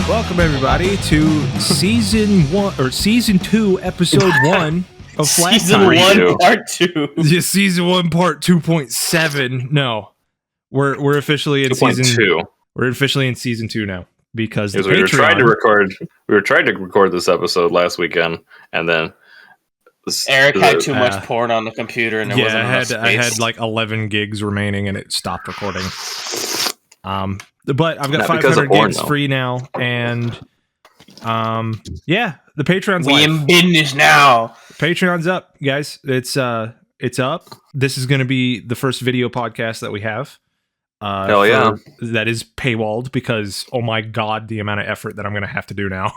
welcome everybody to season 2, episode 1 of Flat Season Time. 1, part 2. Yeah, season 1, part 2.7. No, we're officially in 2.2. season 2. We're officially in season 2 now because the we were trying to Patreon. record this episode last weekend, and then Eric had too much porn on the computer, and there wasn't enough space. I had like 11 gigs remaining, and it stopped recording. But I've got 500 gigs free now, and the Patreon's we in business now. Patreon's up, guys. It's up. This is going to be the first video podcast that we have. Hell yeah! That is paywalled because oh my god, the amount of effort that I'm going to have to do now.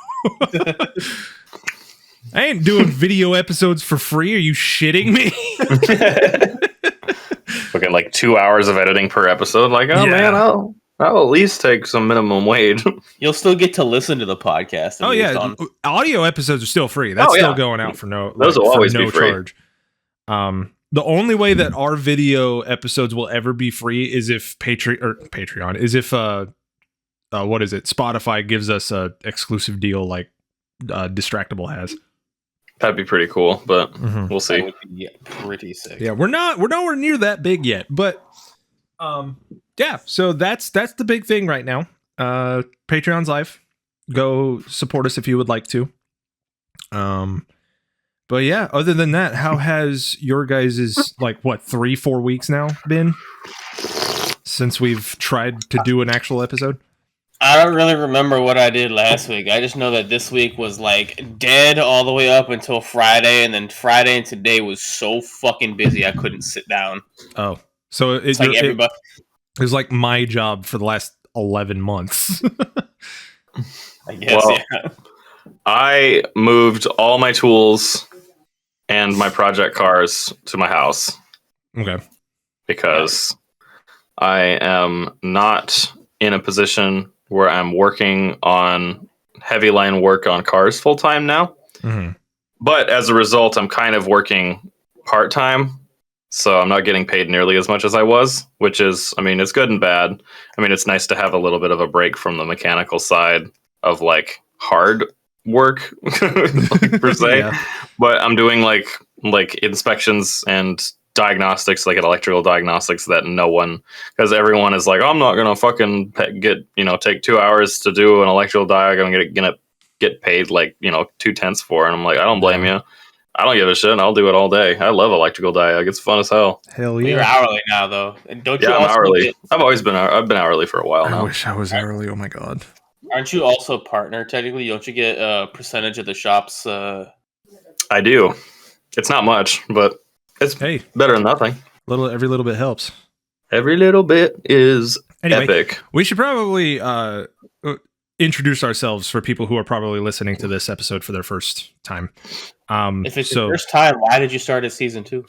I ain't doing video episodes for free. Are you shitting me? Looking like 2 hours of editing per episode. Like, man, I'll at least take some minimum wage. You'll still get to listen to the podcast. Oh yeah, audio episodes are still free. That's still going out for those will always be free. Charge. The only way that our video episodes will ever be free is if Patreon is if Spotify gives us a exclusive deal like Distractable has. That'd be pretty cool, but we'll see. That would be pretty sick. Yeah, we're nowhere near that big yet, but so that's the big thing right now. Patreon's live. Go support us if you would like to. But yeah, other than that, how has your guys' 3-4 weeks now been since we've tried to do an actual episode? I don't really remember what I did last week. I just know that this week was like dead all the way up until Friday, and then Friday and today was so fucking busy I couldn't sit down. Oh, so it's like everybody. It was like my job for the last 11 months. I guess. Well, yeah. I moved all my tools and my project cars to my house. Okay. Because I am not in a position where I'm working on heavy line work on cars full time now. Mm-hmm. But as a result, I'm kind of working part time. So I'm not getting paid nearly as much as I was, which is, it's good and bad. It's nice to have a little bit of a break from the mechanical side of like hard work per se. Yeah. But I'm doing like inspections and diagnostics, like electrical diagnostics that because everyone is like, I'm not gonna fucking take 2 hours to do an electrical diag. I'm gonna get paid 2/10 for, and I'm like, I don't blame you. I don't give a shit. I'll do it all day. I love electrical diag. It's fun as hell. Hell yeah! You're hourly now, though. And don't you? Yeah, I'm hourly. I've been hourly for a while now. I wish I was hourly. Oh my god! Aren't you also partner technically? Don't you get a percentage of the shop's? I do. It's not much, but it's better than nothing. Every little bit helps. Every little bit is epic. We should probably introduce ourselves for people who are probably listening to this episode for their first time. If it's your first time, why did you start at season 2?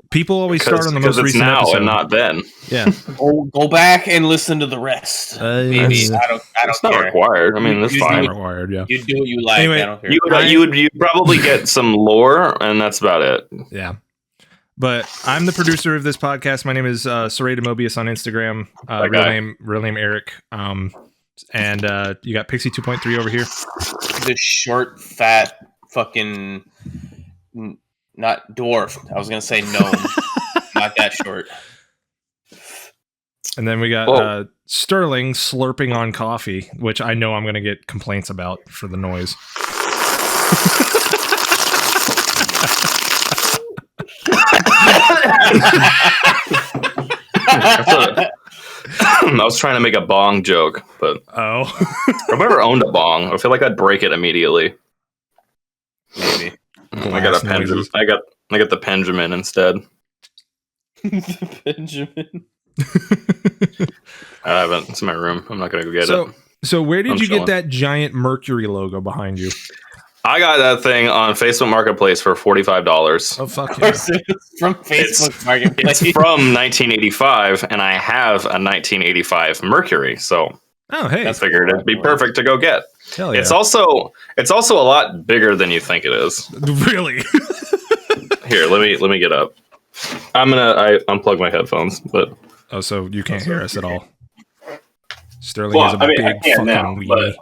People always start on the most recent now episode. And not then. Yeah. Go back and listen to the rest. Maybe I don't it's not required. That's fine. Not required. Yeah. You do what you like. Anyway, I don't care. You probably get some lore, and that's about it. Yeah. But I'm the producer of this podcast. My name is Serrated Mobius on Instagram. Real name Eric. And you got Pixie 2.3 over here. The short, fat, fucking not dwarf. I was gonna say gnome. Not that short. And then we got Sterling slurping on coffee, which I know I'm gonna get complaints about for the noise. I was trying to make a bong joke, but I've never owned a bong. I feel like I'd break it immediately. Maybe. I got a Benjamin. I got the Benjamin instead. The Benjamin. I haven't. It's in my room. I'm not gonna go get it. So where did you get that giant Mercury logo behind you? I got that thing on Facebook Marketplace for $45. Oh fuck yeah! It's from Facebook Marketplace. It's from 1985, and I have a 1985 Mercury, so I figured it'd be perfect to go get. Hell yeah. It's also a lot bigger than you think it is. Really? Here, let me get up. I unplug my headphones, but so you can't hear us at all. Sterling Well, is a I mean, I big can't fucking now, weenie. but-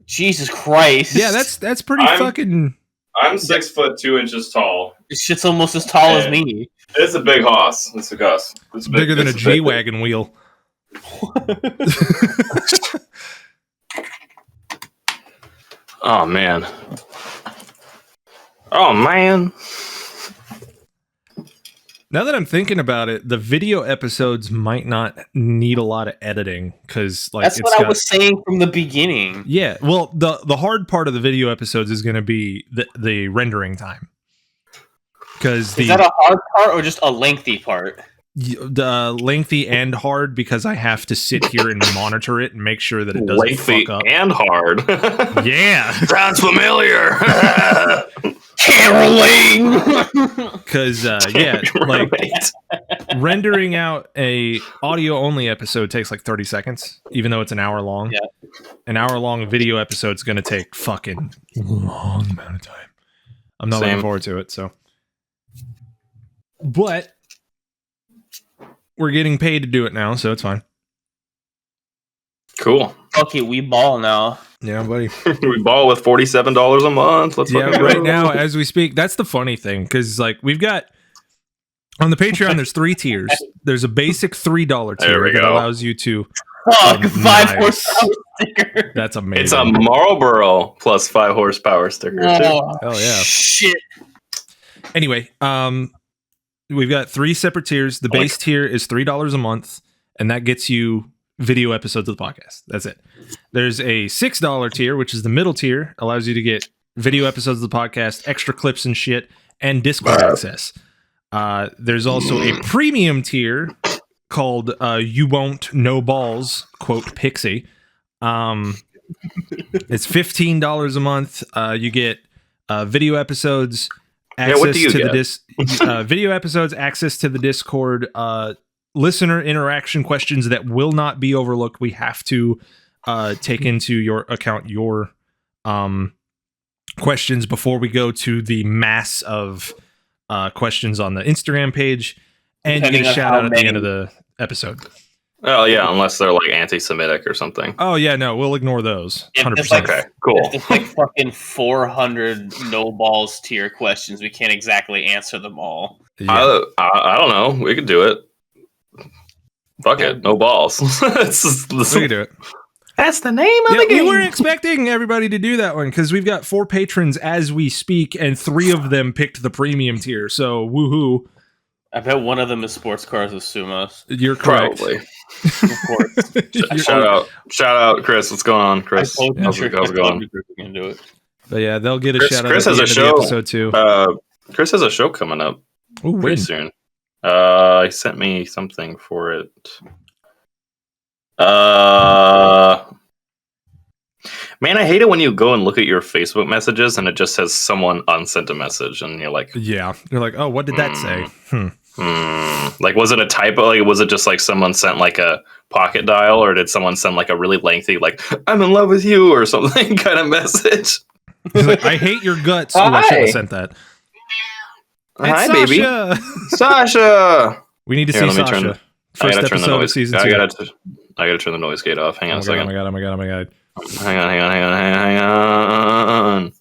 Jesus Christ. Yeah, that's pretty fucking. I'm 6 foot 2 inches tall. This shit's almost as tall as And- me. It's a big hoss. It's a Gus. It's bigger than a G-Wagon wheel. Oh man. Oh man. Now that I'm thinking about it, the video episodes might not need a lot of editing because, like, That's it's what I got- was saying from the beginning. Yeah, well, the hard part of the video episodes is going to be the rendering time, because Is that a hard part or just a lengthy part? the lengthy and hard, because I have to sit here and monitor it and make sure that it doesn't Lengthy fuck up. and hard. Yeah, Sounds familiar. Caroling! because yeah, like Right. rendering out a audio only episode takes like 30 seconds, even though it's an hour long. Yeah. An hour long video episode is going to take fucking long amount of time. I'm not looking Same. forward to it. So, but we're getting paid to do it now, so it's fine. Cool. Fuck it, we ball now. Yeah, buddy. We ball with $47 a month. Let's Yeah, fucking right go. now as we speak, that's the funny thing, because like we've got on the Patreon, there's 3 tiers. There's a basic $3 There tier we that go. allows you to. Fuck, Oh, 5 nice. horsepower sticker. That's amazing. It's a Marlboro plus 5 horsepower sticker. too. Oh, Hell yeah. shit. Anyway, we've got 3 separate tiers. The base tier is $3 a month, and that gets you video episodes of the podcast. That's it. There's a $6 tier, which is the middle tier, allows you to get video episodes of the podcast, extra clips and shit, and Discord access. There's also a premium tier called You Won't No Balls, quote Pixie. It's $15 a month. You get video episodes, access what do you to get? the video episodes, access to the Discord, listener interaction questions that will not be overlooked. We have to take into your account your questions before we go to the mass of questions on the Instagram page, and you Depending get a on shout how out at the end of many. the episode. Oh yeah, unless they're like anti-Semitic or something. Oh yeah, no, we'll ignore those. If 100%. it's like- Okay, cool. If it's like fucking 400 no balls tier questions, we can't exactly answer them all. Yeah. I don't know. We could do it. Fuck it. No balls. It's just We can do it. That's the name of Yeah, the we game. weren't expecting everybody to do that one because we've got 4 patrons as we speak, and 3 of them picked the premium tier. So woohoo! I bet one of them is Sports Cars with Sumos. You're correct. Probably. Of course. You're- Shout out, Chris. What's going on, Chris? I told you, How's Chris, it going? we can do it. But yeah, they'll get a Chris- shout out Chris at the has end a of the show. episode too. Chris has a show coming up Ooh, pretty when? soon. He sent me something for it. Man, I hate it when you go and look at your Facebook messages and it just says someone unsent a message, and you're like, Yeah, you're like, oh, what did that say? like, was it a typo? Like, was it just like someone sent like a pocket dial, or did someone send like a really lengthy, like, I'm in love with you or something kind of message? He's like, I hate your guts. Oh, I should Hi. have sent that. Hi, It's baby. Sasha. Sasha! We need to Here, see let me turn Sasha. I First gotta turn the episode of noise. season 2. I gotta turn the noise gate off. Hang on a Oh second. my god! Oh my god! Oh my god! Hang on.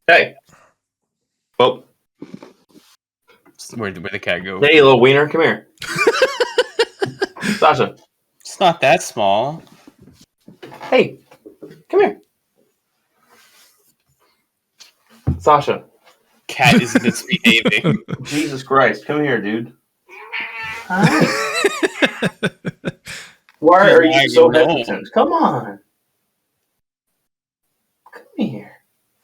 Hey. Well, Where'd the cat go? hey, little wiener, come here. Sasha, It's not that small. hey, come here. Sasha, Cat is misbehaving. Jesus Christ, come here, dude. Hi. Why are you so hesitant? Come on. Come here.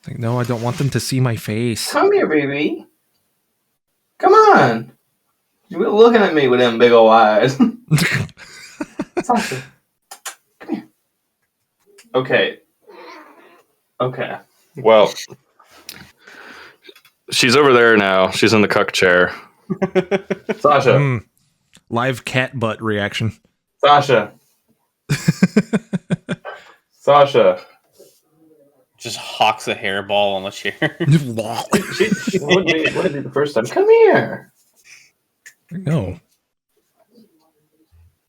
Like, no, I don't want them to see my face. Come here, baby. Come on. You're looking at me with them big old eyes. Sasha, come here. Okay. Okay. Well, she's over there now. She's in the cuck chair. Sasha. Mm. Live cat butt reaction. Sasha. Sasha. Just hawks a hairball on the chair. She wouldn't be the first time. Come here. No.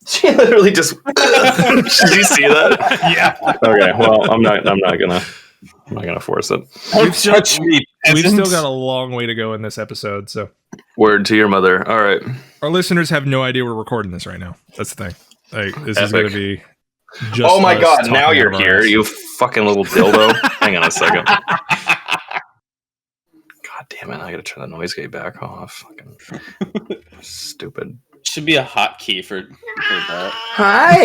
She He literally just. Did you see that? Yeah. Okay. Well, I'm not gonna force it. Don't touch me, We've peasant. still got a long way to go in this episode, so Word to your mother. All right. our listeners have no idea we're recording this right now. That's the thing. Like, this is Epic. going to be. Just Oh my us god! talking Now out you're of our here, ass. you fucking little dildo. Hang on a second. God damn it! I gotta turn the noise gate back off. Fucking stupid. Should be a hotkey for that. Hi,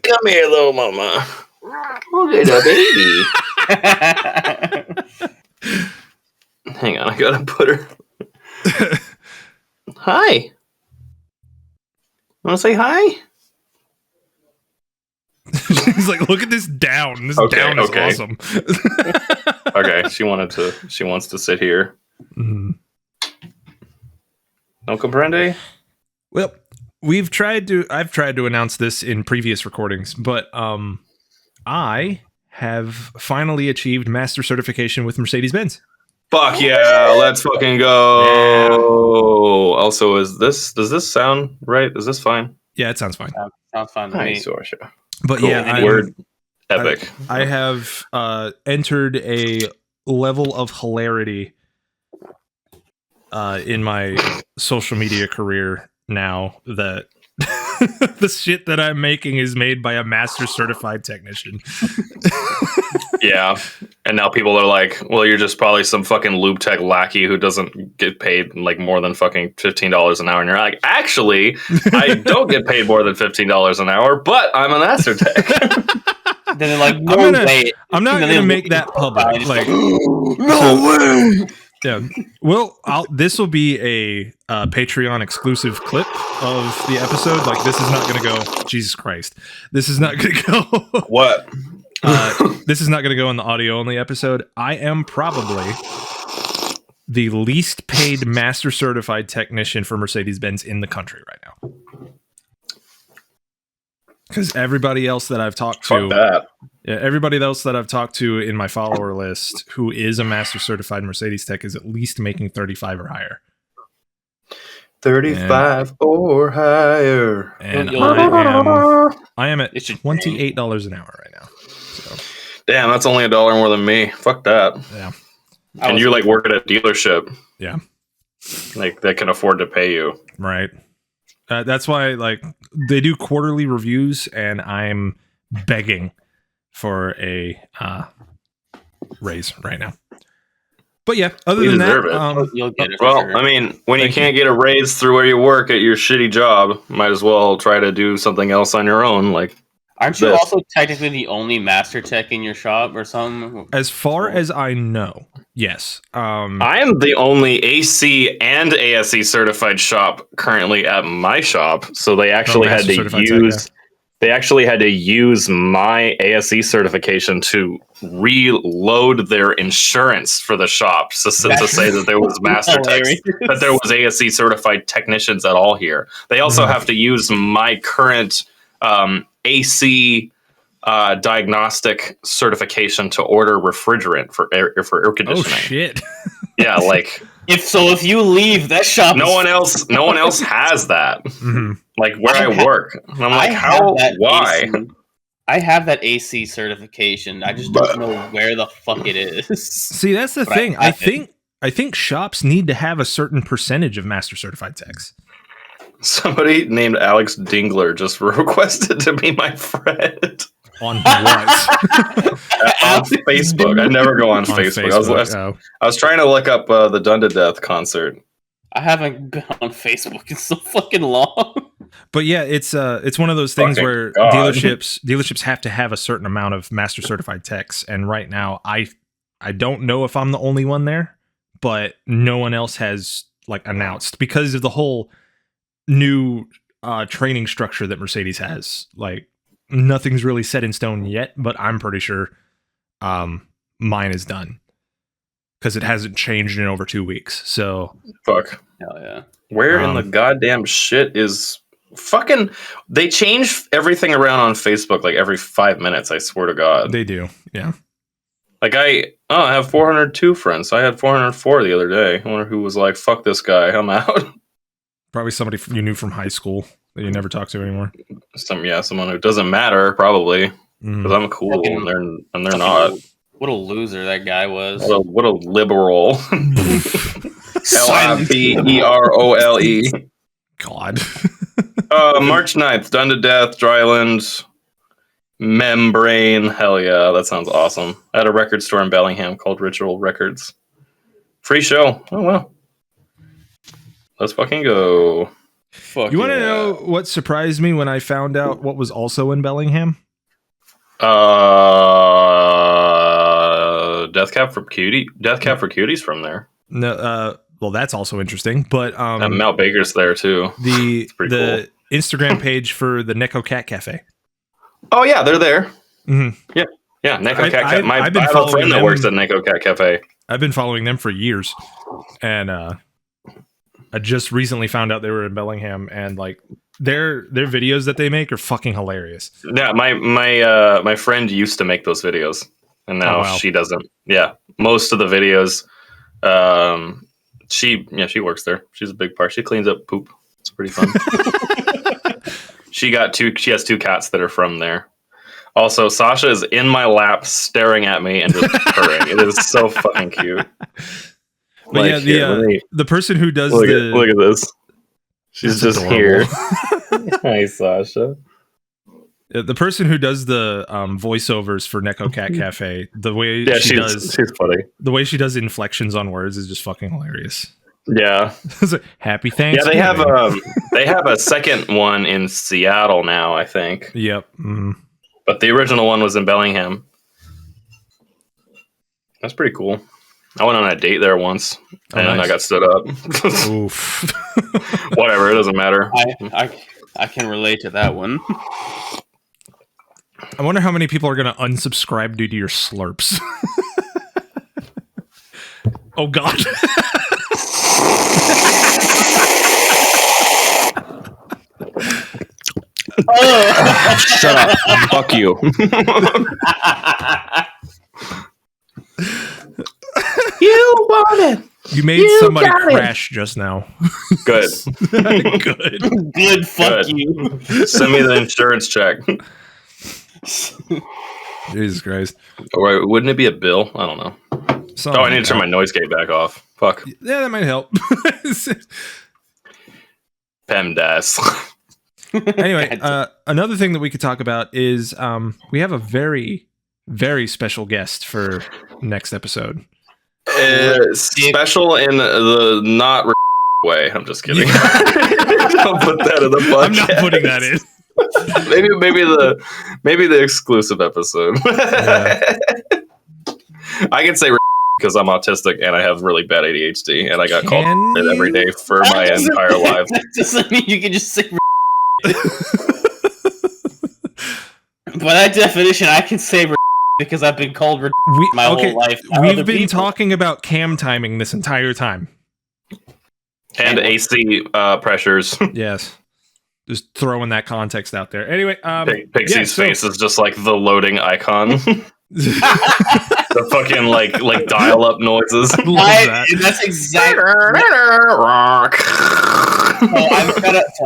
come here, little mama. Look at the baby. Hang on, I gotta put her. Hi. Want to say hi? He's like, look at this down. This Okay, down is okay. awesome. Okay, she wants to sit here. Mhm. No comprende? Well, I've tried to announce this in previous recordings, but I have finally achieved master certification with Mercedes-Benz. Fuck yeah, let's fucking go. Also, does this sound right? Is this fine? Yeah, it sounds fine. Sounds fine to me. Nice, Sorsha. But Cool. yeah, Word epic. I have entered a level of hilarity in my social media career now that the shit that I'm making is made by a master certified technician. Yeah. And now people are like, well, you're just probably some fucking lube tech lackey who doesn't get paid like more than fucking $15 an hour. And you're like, actually, I don't get paid more than $15 an hour, but I'm a master tech. Then they're like, no, I'm gonna- wait. I'm not And then going to they make look that at your profile public. and Like, no way. yeah. Well, this will be a Patreon exclusive clip of the episode. Like, this is not going to go. Jesus Christ, this is not going to go. What? This is not going to go in the audio only episode. I am probably the least paid master certified technician for Mercedes-Benz in the country right now. Because everybody else that I've talked Fuck to, that. yeah, everybody else that I've talked to in my follower list who is a master certified Mercedes tech is at least making 35 or higher. 35 or higher. And You'll- I am at It should $28 an hour right now. So, Damn, that's only $1 more than me. Fuck that. yeah. I And was- you like work at a dealership. Yeah. Like they can afford to pay you. Right. That's why, like, they do quarterly reviews, and I'm begging for a raise right now. But yeah, other You than deserve that, it. You'll get it. for Well, sure. I mean, when you Thank can't get a raise through where you work at your shitty job, might as well try to do something else on your own. Like, aren't you this. also technically the only master tech in your shop or something? as far as I know, yes. I am the only AC and ASE certified shop currently at my shop, so they actually had master to certified use. tech, They actually had to use my ASE certification to reload their insurance for the shop to say that there was master techs, that there was ASE certified technicians at all here. They also Mhm. have to use my current AC diagnostic certification to order refrigerant for air Oh conditioning. shit! Yeah, like If you leave, that shop. no one else has that. Mhm. Like where I I have- work, and I'm like, I how? have that Why? AC I have that AC certification. I just don't know where the fuck it is. See, that's the But thing. I I think shops need to have a certain percentage of master certified techs. Somebody named Alex Dingler just requested to be my friend On what? on Facebook. I never go on On Facebook. Facebook. I was trying to look up the Done to Death concert. I haven't been on Facebook in so fucking long. But yeah, it's one of those things Fucking where God. dealerships have to have a certain amount of master certified techs, and right now I don't know if I'm the only one there, but no one else has like announced because of the whole new training structure that Mercedes has. Like nothing's really set in stone yet, but I'm pretty sure mine is done because it hasn't changed in over 2 weeks. So Fuck. Hell yeah. Where in the goddamn shit is fucking? They change everything around on Facebook like every 5 minutes. I swear to God. they do, yeah. Like I have 402 friends. I had 404 the other day. I wonder who was like, "Fuck this guy, I'm out." Probably somebody you knew from high school that you never talk to anymore. Someone who doesn't matter probably Mhm. because I'm cool Fucking- and they're not. What a loser that guy was. What a liberal. Silence. LIBEROLE. God. March 9th, Done to Death, Dryland, Membrane. Hell yeah, that sounds awesome. At a record store in Bellingham called Ritual Records. Free show. Oh, wow. Let's fucking go. Fuck You want to yeah. know what surprised me when I found out what was also in Bellingham? Death Cab for Cuties from there. No, well, that's also interesting. But And Mel Baker's there too. the pretty Instagram page for the Neko Cat Cafe. Oh yeah, they're there. Mhm. Yeah, Neko I- Cat. I've I been have a following friend that them. works at Neko Cat Cafe. I've been following them for years, and I just recently found out they were in Bellingham, and like their videos that they make are fucking hilarious. Yeah, my friend used to make those videos, and now Oh, wow. she doesn't. Yeah, most of the videos. She works there. She's a big part. She cleans up poop. It's pretty fun. She has two cats that are from there. Also, Sasha is in my lap, staring at me and just purring. It is so fucking cute. But yeah, here, let me- the person who does look the at this. She's That's just adorable. here. Hi, Sasha. the person who does the voiceovers for Neko Cat Cafe, the way Yeah, she does she's funny. the way she does inflections on words is just fucking hilarious. Yeah, It's like, Happy yeah. Thanksgiving. They have a second one in Seattle now, I think. Yep. Mhm. But the original one was in Bellingham. That's pretty cool. I went on a date there once, Oh, and nice. I got stood up. Oof. Whatever, it doesn't matter. I can relate to that one. I wonder how many people are going to unsubscribe due to your slurps. Oh God. Shut up. Fuck you. You want it. You made You somebody got it. crash just now. Good. Good. Good, fuck Good. you. Send me the insurance check. Jesus Christ. Or wouldn't it be a bill? I don't know. Something Oh, I need to like turn my that. noise gate back off. Fuck. Yeah, that might help. PEMDAS. Anyway, another thing that we could talk about is we have a very, very special guest for next episode. Special in the not way. I'm just kidding. Don't put that in the podcast. I'm not putting that in. maybe the exclusive episode. Yeah. I can say because I'm autistic and I have really bad ADHD and I got called Can it every you? day for my entire life. That doesn't mean you can just say. By that definition, I can say because I've been called my whole life. by We've other been people. talking about cam timing this entire time. And AC pressures. Yes. Just throwing that context out there. Anyway, Pixie's yeah, so- face is just like the loading icon. The fucking like dial-up noises. I love that. That's exactly.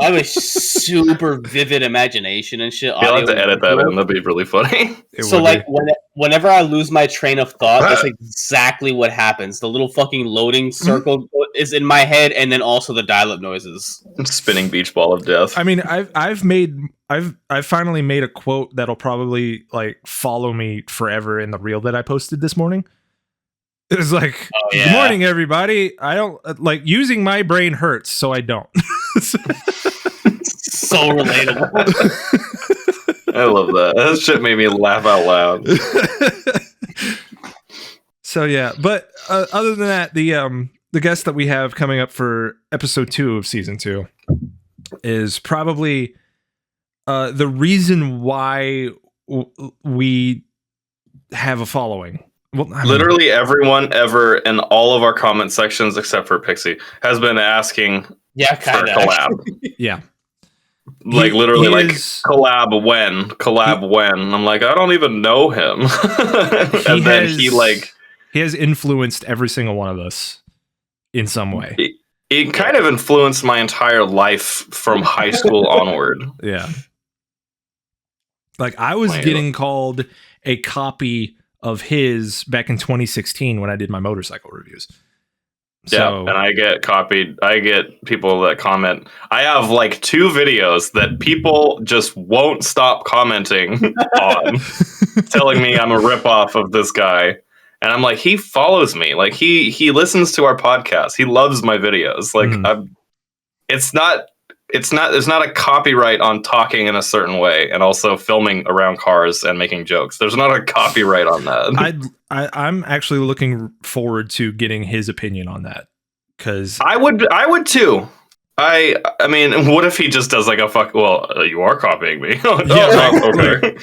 I have a super vivid imagination and shit. You'll have to audio edit that visual. in. That'd be really funny. It So would like be. whenever I lose my train of thought, that's exactly what happens. The little fucking loading circle is in my head, and then also the dial-up noises. Spinning beach ball of death. I mean, I've finally made a quote that'll probably like follow me forever in the reel that I posted this morning. It was like, Oh, "Good yeah. morning, everybody. I don't like using my brain hurts, so I don't." So relatable. I love that. That shit made me laugh out loud. So yeah, but other than that, the guest that we have coming up for episode 2 of season 2 is probably the reason why we have a following. Well, I mean, Literally everyone ever in all of our comment sections except for Pixie has been asking Yeah, for kind a of. collab. yeah. Like He- literally he like is- collab when. I'm like, I don't even know him. And then he like he has influenced every single one of us in some way. it kind of influenced my entire life from high school onward. Yeah. Like I was getting called a copy of his back in 2016 when I did my motorcycle reviews. Yeah, and I get copied. I get people that comment. I have like 2 videos that people just won't stop commenting on, telling me I'm a ripoff of this guy. And I'm like, he follows me. Like he listens to our podcast. He loves my videos. Like it's not there's not a copyright on talking in a certain way and also filming around cars and making jokes. There's not a copyright on that. I'm actually looking forward to getting his opinion on that, because I would too. I mean, what if he just does like a fuck? Well, you are copying me. Okay.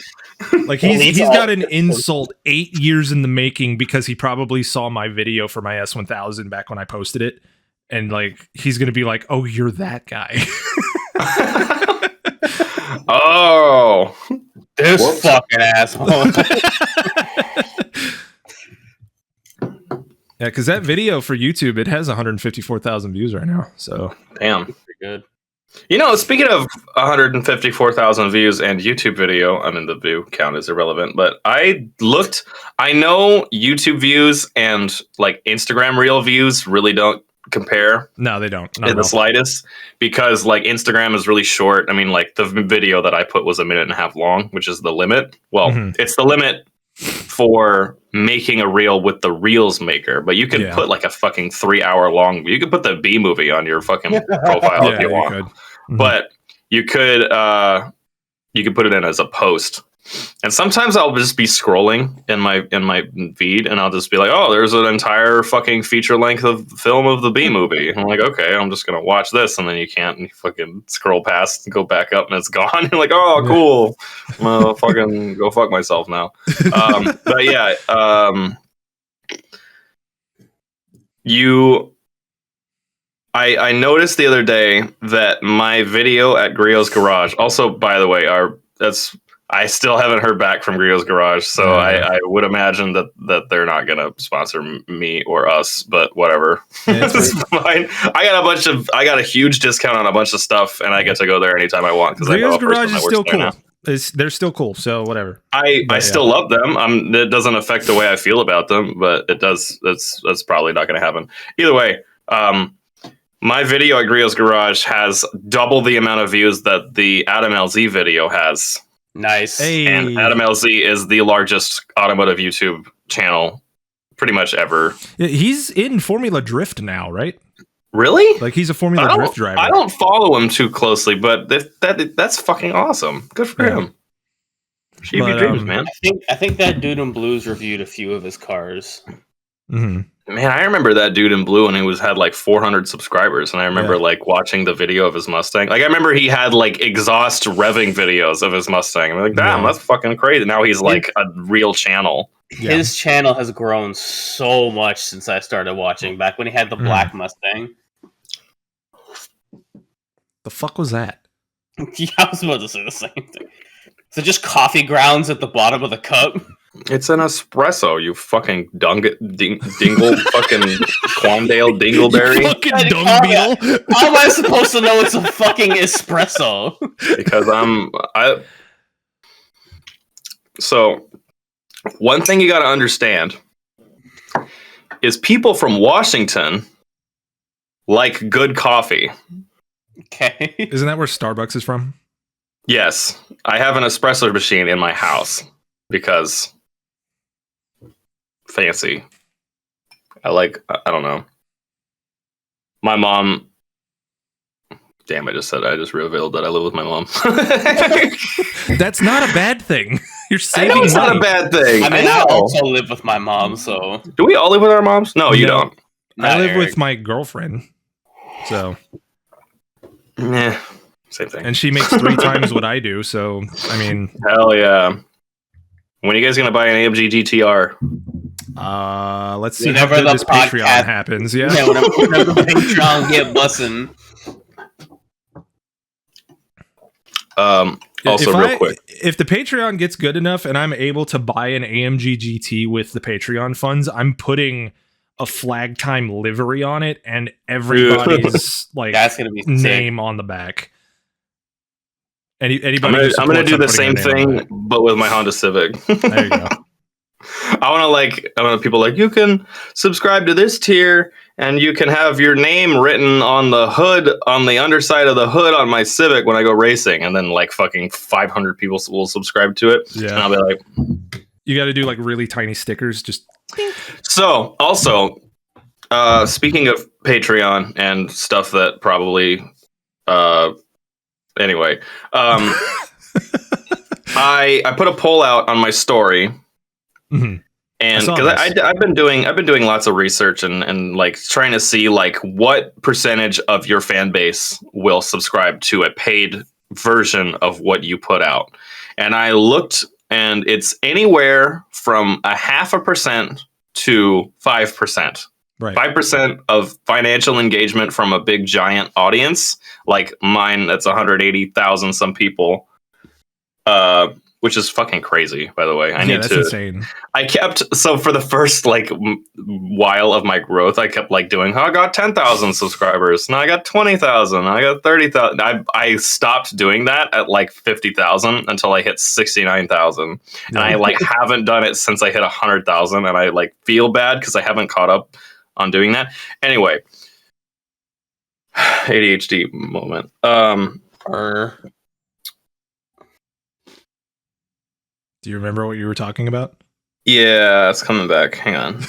Like he's got an insult 8 years in the making because he probably saw my video for my S1000 back when I posted it, and like he's gonna be like, "Oh, you're that guy." Oh, this fucking asshole. Yeah, because that video for YouTube, it has 154,000 views right now. So damn, pretty good. You know, speaking of 154,000 views and YouTube video, I mean, the view count is irrelevant, but I know YouTube views and like Instagram reel views really don't compare. No, they don't. In the slightest, because like Instagram is really short. I mean, like the video that I put was 1.5 minutes long, which is the limit. Well, it's the limit for making a reel with the Reels maker, but you could put like a fucking 3-hour long. You could put the B movie on your fucking profile if you want, but you could put it in as a post. And sometimes I'll just be scrolling in my feed, and I'll just be like, "Oh, there's an entire fucking feature length of film of the B movie." And I'm like, "Okay, I'm just gonna watch this," and then you can't, and you fucking scroll past and go back up, and it's gone. You're like, "Oh, cool. Well, fucking go fuck myself now." But yeah, I noticed the other day that my video at Grio's Garage. Also, by the way, I still haven't heard back from Grio's Garage, so I would imagine that they're not going to sponsor me or us, but whatever. Yeah, it's fine. I got a huge discount on a bunch of stuff, and I get to go there anytime I want. Grio's Garage is still cool. They're still cool, so whatever. I still love them. It doesn't affect the way I feel about them, but it does. That's probably not going to happen. Either way, my video at Grio's Garage has double the amount of views that the Adam LZ video has. Nice. Hey. And Adam LZ is the largest automotive YouTube channel pretty much ever. Yeah, he's in Formula Drift now, right? Really? Like he's a Formula Drift driver. I don't follow him too closely, but that's fucking awesome. Good for him. Achieve dreams, man. I think that dude in Blues reviewed a few of his cars. Mm-hmm. Man, I remember that dude in blue, and he had like 400 subscribers, and I remember like watching the video of his Mustang. Like I remember he had like exhaust revving videos of his Mustang. I'm like, damn, that's fucking crazy. Now he's like a real channel. His channel has grown so much since I started watching. Back when he had the black Mustang. The fuck was that? Yeah, I was about to say the same thing. So just coffee grounds at the bottom of the cup. It's an espresso, you fucking dingle fucking Quandale Dingleberry. You fucking dung beetle. How am I supposed to know it's a fucking espresso? Because So, one thing you gotta understand is people from Washington like good coffee. Okay. Isn't that where Starbucks is from? Yes. I have an espresso machine in my house because fancy. I don't know. My mom. Damn, I just revealed that I live with my mom. That's not a bad thing. You're saving money. It's not a bad thing. I mean, I also live with my mom, so. Do we all live with our moms? No, you don't. I live with my girlfriend. So. Yeah, same thing. And she makes 3 times what I do, so, I mean. Hell yeah. When are you guys going to buy an AMG GTR? Let's see whenever this Patreon happens. Yeah, whenever the Patreon get bussin'. Also, real quick, if the Patreon gets good enough and I'm able to buy an AMG GT with the Patreon funds, I'm putting a Flag Time livery on it and everybody's like That's gonna be sick. name on the back. Anybody I'm gonna do the supports, I'm same putting their name on thing, but with my Honda Civic. the back. There you go. I want people like, you can subscribe to this tier and you can have your name written on the hood, on the underside of the hood on my Civic when I go racing. And then like fucking 500 people will subscribe to it. Yeah. And I'll be like, You got to do like really tiny stickers. Just so also, speaking of Patreon and stuff that probably, anyway, I put a poll out on my story. Mhm. And I saw because this. I've been doing lots of research and like trying to see like what percentage of your fan base will subscribe to a paid version of what you put out. And I looked, and it's anywhere from 0.5% to 5%. right. 5% of financial engagement from a big giant audience like mine. That's 180,000 some people. Which is fucking crazy, by the way. That's insane. I kept, so for the first like while of my growth, I kept like doing, I got 10,000 subscribers. Now I got 20,000. I got 30,000. I stopped doing that at like 50,000 until I hit 69,000. And I like haven't done it since I hit 100,000. And I like feel bad because I haven't caught up on doing that. Anyway, ADHD moment. Do you remember what you were talking about? Yeah, it's coming back. Hang on.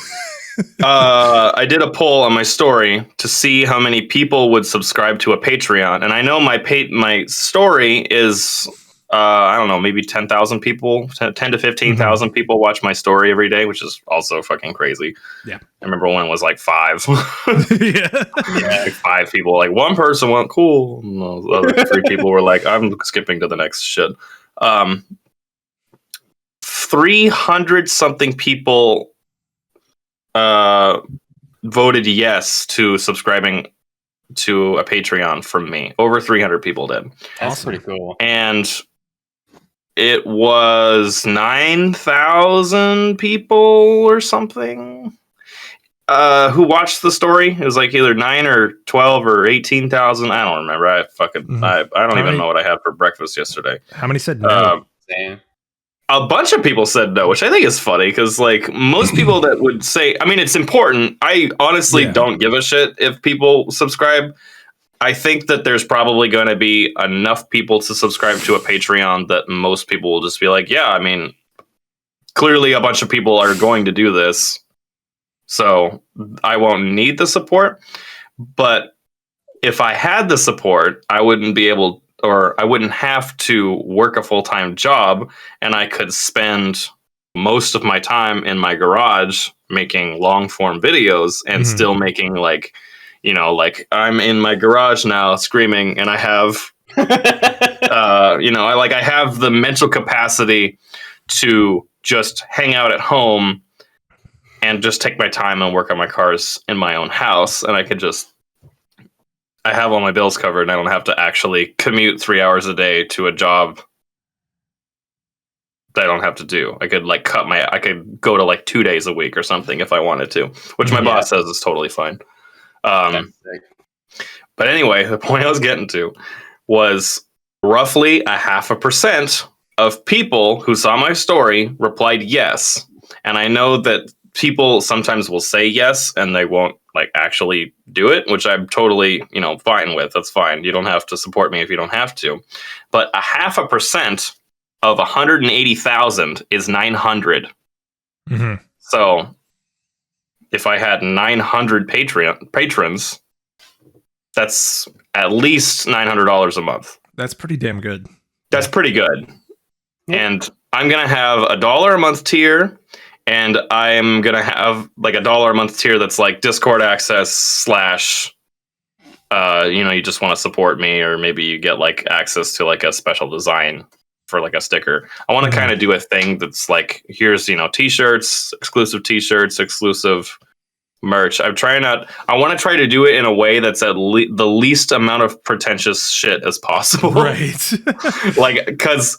I did a poll on my story to see how many people would subscribe to a Patreon, and I know my story is I don't know, maybe 10,000 people, 10 to 15,000 people watch my story every day, which is also fucking crazy. Yeah, I remember when it was like 5. yeah, like 5 people. Like one person went cool, and the other 3 people were like, I'm skipping to the next shit. 300 something people voted yes to subscribing to a Patreon from me. Over 300 people did. That's Awesome. pretty cool. And it was 9,000 people or something who watched the story. It was like either 9 or 12 or 18,000. I don't remember. I don't even know what I had for breakfast yesterday. How many said no? Same. A bunch of people said no, which I think is funny because, like, most people that would say, I mean, it's important. I honestly don't give a shit if people subscribe. I think that there's probably going to be enough people to subscribe to a Patreon that most people will just be like, yeah, I mean, clearly a bunch of people are going to do this, so I won't need the support. But if I had the support, I wouldn't be able, or I wouldn't have to work a full-time job, and I could spend most of my time in my garage making long-form videos and still making like, you know, like I'm in my garage now screaming, and I have, I have the mental capacity to just hang out at home and just take my time and work on my cars in my own house, and I have all my bills covered, and I don't have to actually commute 3 hours a day to a job that I don't have to do. I could I could go to like 2 days a week or something if I wanted to, which my boss says is totally fine. But anyway, the point I was getting to was roughly 0.5% of people who saw my story replied yes. And I know that people sometimes will say yes and they won't like actually do it, which I'm totally, fine with. That's fine. You don't have to support me if you don't have to. But 0.5% of 180,000 is 900. Mm-hmm. So if I had 900 patrons, that's at least $900 a month. That's pretty damn good. That's pretty good. Yeah. And I'm going to have $1 a month tier, and I'm going to have like $1 a month tier that's like Discord access / you just want to support me, or maybe you get like access to like a special design for like a sticker. I want to kind of do a thing that's like, here's, t-shirts, exclusive merch. I want to try to do it in a way that's at the least amount of pretentious shit as possible. Right. Like, because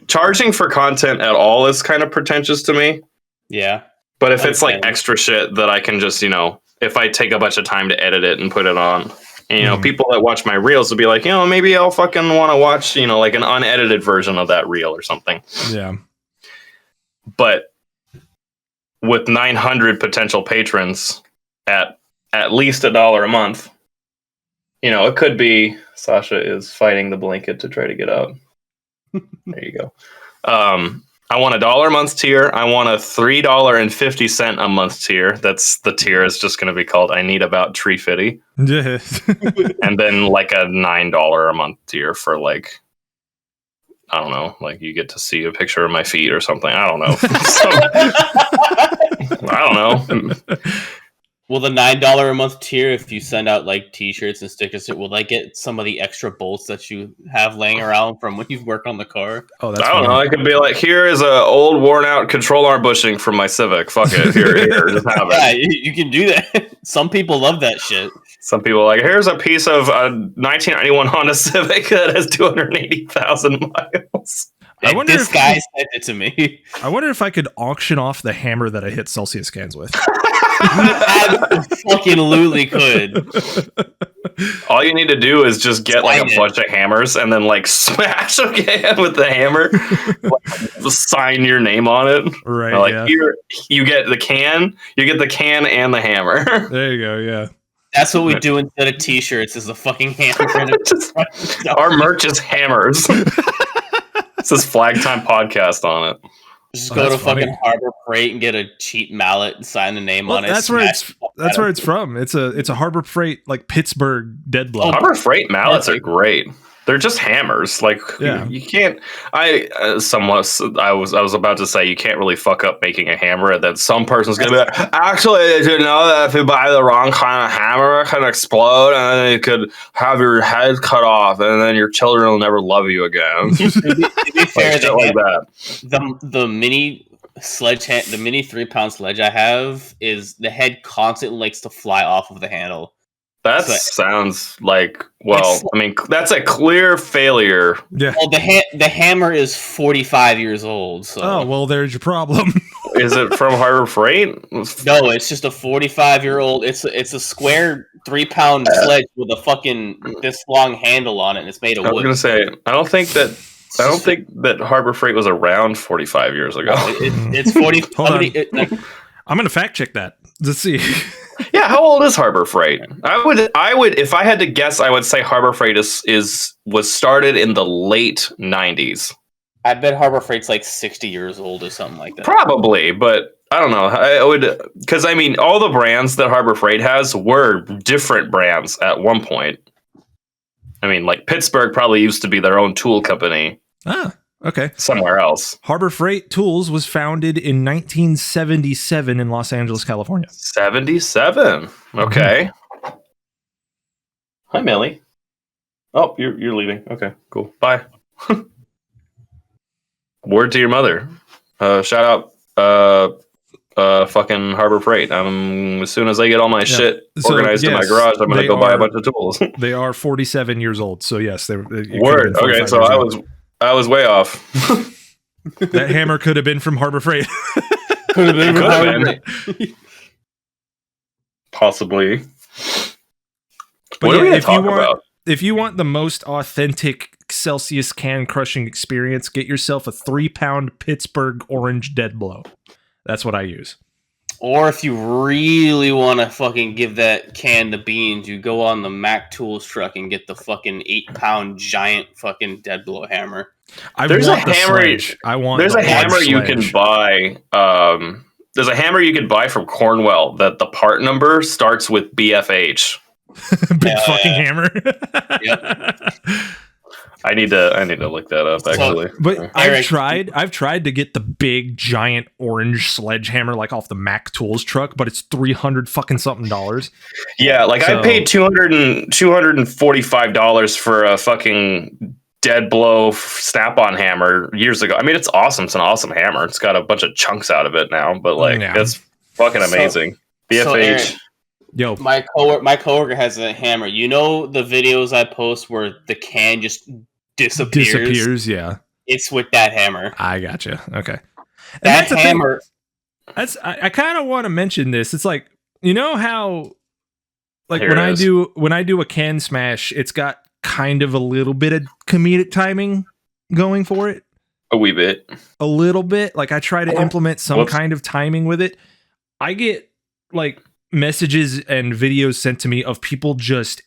charging for content at all is kind of pretentious to me. Yeah. But if it's like Okay. extra shit that I can just, if I take a bunch of time to edit it and put it on, and, people that watch my reels will be like, maybe I'll fucking want to watch, like an unedited version of that reel or something. Yeah. But with 900 potential patrons at least $1 a month, it could be Sasha is fighting the blanket to try to get out. There you go. I want $1 a month tier. I want a $3.50 a month tier. That's the tier is just going to be called I Need About Tree Fitty. Yeah. And then like a $9 a month tier for like, I don't know, like you get to see a picture of my feet or something. I don't know. I don't know. Will the $9 a month tier, if you send out like T-shirts and stickers, will I get some of the extra bolts that you have laying around from when you've worked on the car? Oh, that's I don't funny. know. I could be like, here is a old, worn out control arm bushing from my Civic. Fuck it. Here, just have Yeah, it. you can do that. Some people love that shit. Some people are like, here's a piece of a 1991 Honda Civic that has 280,000 miles. I wonder This if- guy sent it to me. I wonder if I could auction off the hammer that I hit Celsius cans with. Absolutely could. All you need to do is just get like Sign a it. bunch of hammers and then like smash a can with the hammer, like, sign your name on it. Right. Like Yeah. here, you get the can and the hammer. There you go. Yeah. That's what we do instead of T-shirts. Is the fucking hammer. Just- our merch is hammers. It says Flag Time Podcast on it. Just Oh, go to that's fucking funny. Harbor Freight and get a cheap mallet and sign the name Well, on it. that's where smash it's the fuck that's out where of it's from. It's a Harbor Freight like Pittsburgh dead blow. Oh, Harbor Freight mallets are Perfect. great. They're just hammers. Like Yeah. you can't. I was about to say you can't really fuck up making a hammer, and then some person's gonna be like, actually, did you know that if you buy the wrong kind of hammer, it can explode, and then it could have your head cut off, and then your children will never love you again. To be fair, Like, shit like that. the mini sledge, the mini 3-pound sledge I have is the head constantly likes to fly off of the handle. That So- sounds like It's- I mean, that's a clear failure. Yeah. Well, the hammer is 45 years old. So Oh well, there's your problem. Is it from Harbor Freight? no, it's just a 45-year-old. It's a square 3-pound sledge with a fucking this long handle on it, and it's made of I was wood. gonna say I don't think that Harbor Freight was around 45 years ago. It's 40. Hold on. like, I'm gonna fact check that. Let's see. Yeah, how old is Harbor Freight? I would if I had to guess, I would say Harbor Freight was started in the late 90s. I bet Harbor Freight's like 60 years old or something like that. Probably, but I don't know. I would because I mean all the brands that Harbor Freight has were different brands at one point. I mean, like Pittsburgh probably used to be their own tool company Ah, okay. somewhere else. Harbor Freight Tools was founded in 1977 in Los Angeles, California. 77. Okay. Hi, Millie. Oh, you're leaving. Okay, cool. Bye. Word to your mother. Shout out fucking Harbor Freight. As soon as I get all my shit So, organized in my yes, garage, I'm gonna they go buy a are- bunch of tools. They are 47 years old. So yes, it could have Word. been Okay, 45 so years old. I was way off. That hammer could have been from Harbor Freight. Could have been It could have Harbor been. Possibly. But What are we yeah, gonna if you talk want- about? If you want the most authentic Celsius can crushing experience, get yourself a 3-pound Pittsburgh orange dead blow. That's what I use. Or if you really want to fucking give that can the beans, you go on the Mac Tools truck and get the fucking 8-pound giant fucking dead blow hammer. I There's want a the hammer- sledge. I want There's the a hammer large you can sledge. buy. There's a hammer you can buy from Cornwell that the part number starts with BFH. Big fucking hammer. I need to look that up actually. But I've Eric- tried to get the big giant orange sledgehammer like off the Mac Tools truck, but it's $300 fucking something dollars. Yeah, like So- I paid $245 for a fucking dead blow snap-on hammer years ago. I mean, it's awesome. It's an awesome hammer. It's got a bunch of chunks out of it now, but like Yeah. it's fucking So- amazing. so, BFH. Aaron, Yo, my coworker has a hammer. You know the videos I post where the can just disappears? yeah. It's with that hammer. I gotcha. Okay. And That that's the thing. hammer. I kind of want to mention this. It's like, you know how like Here when it I is. do a can smash, it's got kind of a little bit of comedic timing going for it. A wee bit. A little bit. Like I try to implement some Whoops. kind of timing with it. I get like messages and videos sent to me of people just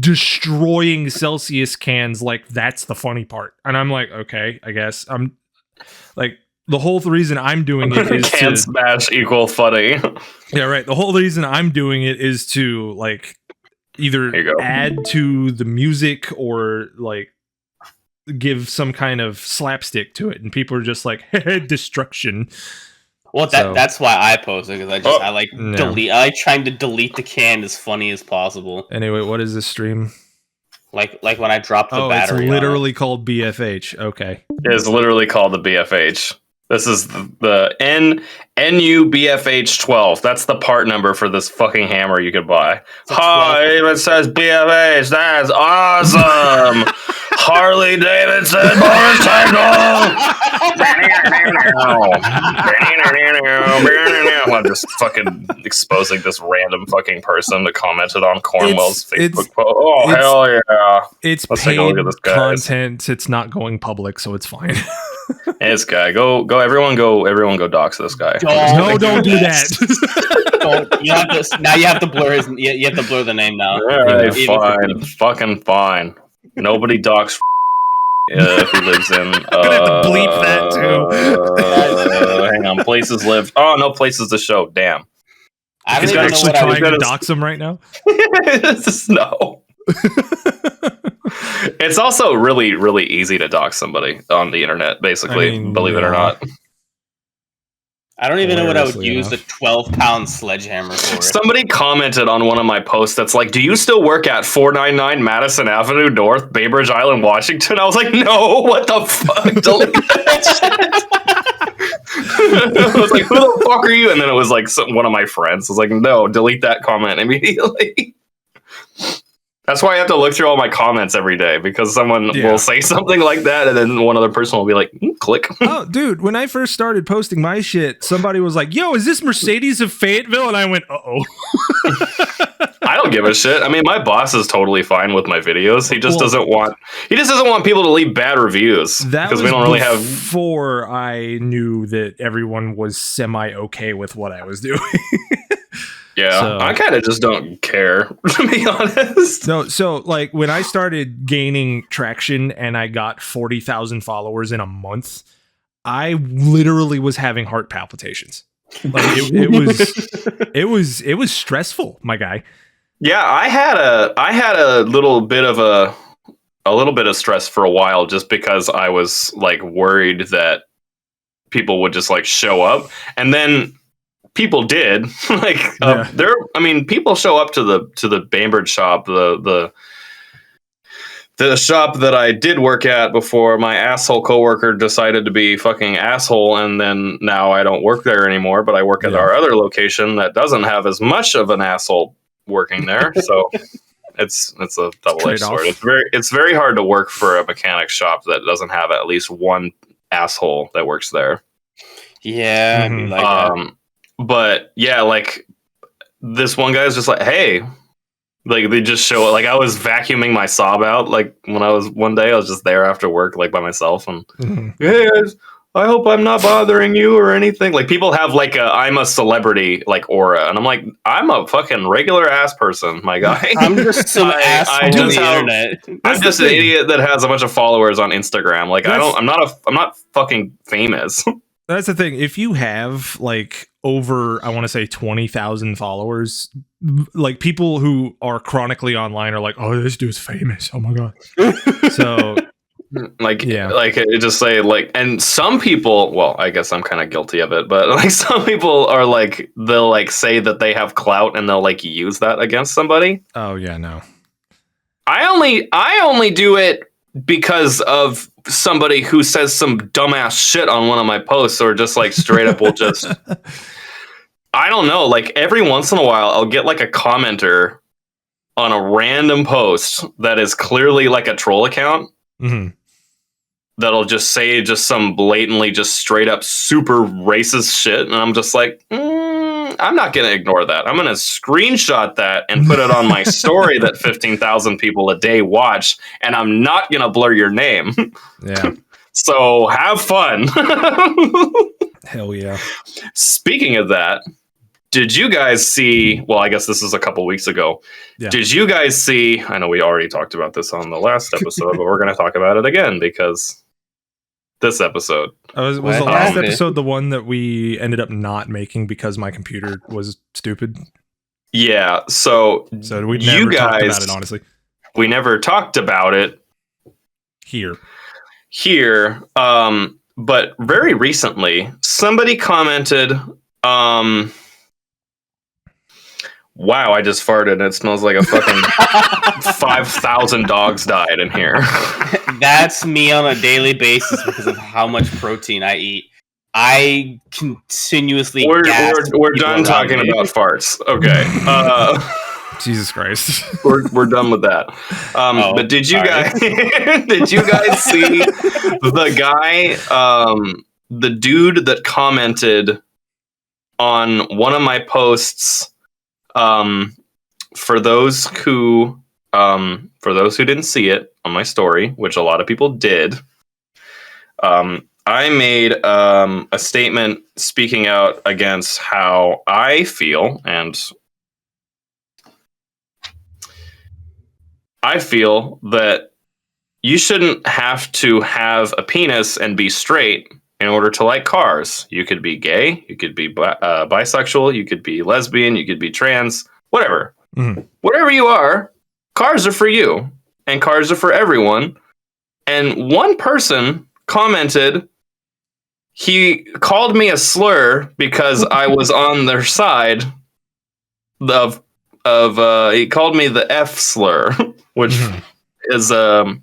destroying Celsius cans like that's the funny part. And I'm like, okay, I guess. I'm like the whole reason I'm doing it is Can to smash equal funny. yeah, right. The whole reason I'm doing it is to like either There you go. add to the music or like give some kind of slapstick to it, and people are just like destruction. Well, that's why I post it, because I like no. delete. I like trying to delete the can as funny as possible. Anyway, what is this stream? Like when I drop the Oh, it's battery. literally called BFH. Okay. It is literally called the BFH. This is the NU BFH 12. That's the part number for this fucking hammer you could buy. a Hi, it says BFH. That's awesome. Harley Davidson motorcycle. I'm just fucking exposing this random fucking person that commented on Cornwell's Facebook post. Oh, hell yeah. It's Let's take a look paid at this, guys. content. It's not going public, so it's fine. Hey, this guy, everyone go dox this guy. No, don't do that. You have to, now you have to blur his. You have to blur the name now. All right, Even fine, fucking fine. Nobody docs if he lives in. gonna have to bleep that, too. Hang on, places live. Oh no, places to show. Damn. I He's don't even know actually what I was. trying to dox him right now. No. It's also really, really easy to dox somebody on the internet. Basically, I mean, believe it or yeah. not. I don't even know what I would Hilariously use a 12-pound sledgehammer for. Somebody commented on one of my posts that's like, do you still work at 499 Madison Avenue North, Bainbridge Island, Washington? I was like, no, what the fuck? Delete that shit. I was like, who the fuck are you? And then it was like one of my friends. I was like, no, delete that comment immediately. That's why I have to look through all my comments every day, because someone will say something like that, and then one other person will be like, click. Oh, dude, when I first started posting my shit, somebody was like, yo, is this Mercedes of Fayetteville? And I went, uh-oh. I don't give a shit. I mean, my boss is totally fine with my videos. He just doesn't want people to leave bad reviews, because we don't really have. Before I knew that everyone was semi-okay with what I was doing. Yeah, So- I kind of just don't care, to be honest. No, so like when I started gaining traction and I got 40,000 followers in a month, I literally was having heart palpitations. Like it was stressful, my guy. Yeah, I had a little bit of stress for a while, just because I was like worried that people would just like show up, and then people did. Like people show up to the Bainbridge shop, the shop that I did work at before my asshole coworker decided to be fucking asshole, and then now I don't work there anymore, but I work at our other location that doesn't have as much of an asshole working there. So it's a double-edged sword. It's very hard to work for a mechanic shop that doesn't have at least one asshole that works there. Yeah, I mean, like but yeah, like this one guy is just like, hey, like they just show it. Like I was vacuuming my sob out. Like when I was one day, I was just there after work, like by myself, and hey guys, I hope I'm not bothering you or anything. Like people have like I'm a celebrity like aura, and I'm like, I'm a fucking regular ass person, my guy. I'm just some asshole on the internet. I'm just an idiot that has a bunch of followers on Instagram. Like I'm not fucking famous. That's the thing. If you have like over, I want to say 20,000 followers, like people who are chronically online are like, oh, this dude's famous. Oh my God. So like it just say like, and some people, well, I guess I'm kind of guilty of it, but like some people are like, they'll like say that they have clout and they'll like use that against somebody. Oh yeah, no. I only do it because of somebody who says some dumbass shit on one of my posts, or just like straight up will just, I don't know, like every once in a while I'll get like a commenter on a random post that is clearly like a troll account. Mm-hmm. that'll just say just some blatantly just straight up super racist shit, and I'm just like, I'm not gonna ignore that. I'm gonna screenshot that and put it on my story that 15,000 people a day watch, and I'm not gonna blur your name. Yeah. So have fun. Hell yeah. Speaking of that, did you guys see? Well, I guess this is a couple weeks ago. Yeah. Did you guys see? I know we already talked about this on the last episode, but we're going to talk about it again because this episode. Was the What last happened? episode the one that we ended up not making because my computer was stupid? Yeah. So So we You never talked guys- about it, honestly. we never talked about it Here. but very recently, somebody commented. Wow, I just farted. It smells like a fucking 5,000 dogs died in here. That's me on a daily basis because of how much protein I eat. I continuously We're gas done people around talking me. about farts. Okay. Jesus Christ. We're done with that. But did you sorry. guys did you guys see the guy, the dude that commented on one of my posts? For those who didn't see it on my story, which a lot of people did, I made a statement speaking out against how I feel, and I feel that you shouldn't have to have a penis and be straight in order to like cars. You could be gay, you could be bisexual, you could be lesbian, you could be trans, whatever. Mhm. Whatever you are, cars are for you, and cars are for everyone. And one person commented, he called me a slur because I was on their side of he called me the F slur, which Mhm. is a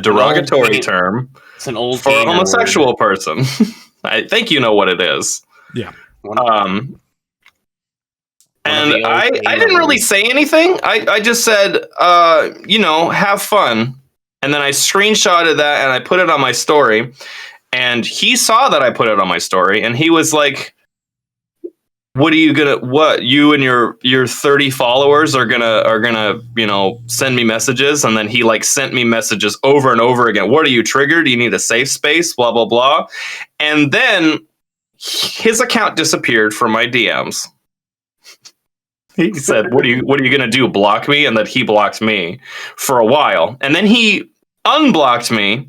derogatory term It's an old for a gamer homosexual word. person. I think you know what it is. One of And the old I gamer didn't really words. say anything. I just said, have fun. And then I screenshotted that and I put it on my story. And he saw that I put it on my story, and he was like, what you and your 30 followers are gonna send me messages? And then he like sent me messages over and over again. What are you, triggered? You need a safe space, blah blah blah. And then his account disappeared from my DMs. He said, what are you gonna do, block me? And that he blocked me for a while, and then he unblocked me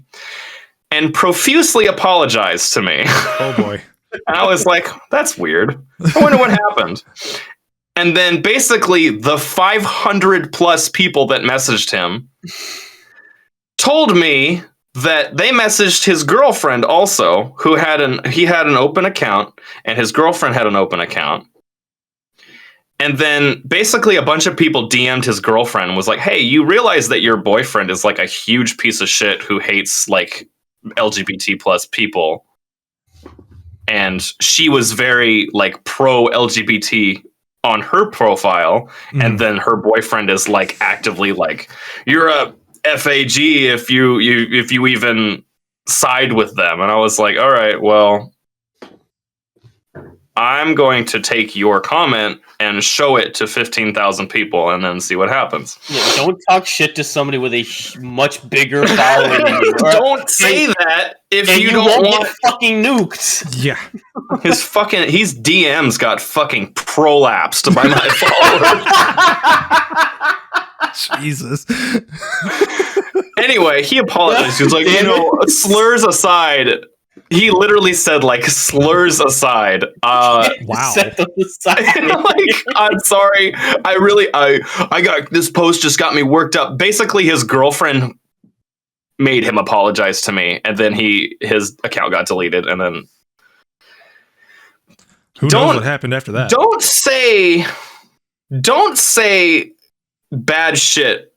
and profusely apologized to me. Oh boy. And I was like, that's weird. I wonder what happened. And then basically the 500 plus people that messaged him told me that they messaged his girlfriend also, who had an open account, and his girlfriend had an open account. And then basically a bunch of people DM'd his girlfriend and was like, hey, you realize that your boyfriend is like a huge piece of shit who hates like LGBT plus people. And she was very like pro LGBT on her profile. And then her boyfriend is like actively like, you're a FAG if you even side with them. And I was like, all right, well, I'm going to take your comment and show it to 15,000 people and then see what happens. Yeah, don't talk shit to somebody with a much bigger following than you. Don't say that if And you you don't won't want get fucking nuked. Yeah. his DMs got fucking prolapsed by my followers. Jesus. Anyway, he apologized. He was like, slurs aside. He literally said, like, slurs aside. Wow. Set them aside. Like, I'm sorry. I got this post just got me worked up. Basically, his girlfriend made him apologize to me, and then his account got deleted, and then Who knows what happened after that? don't say bad shit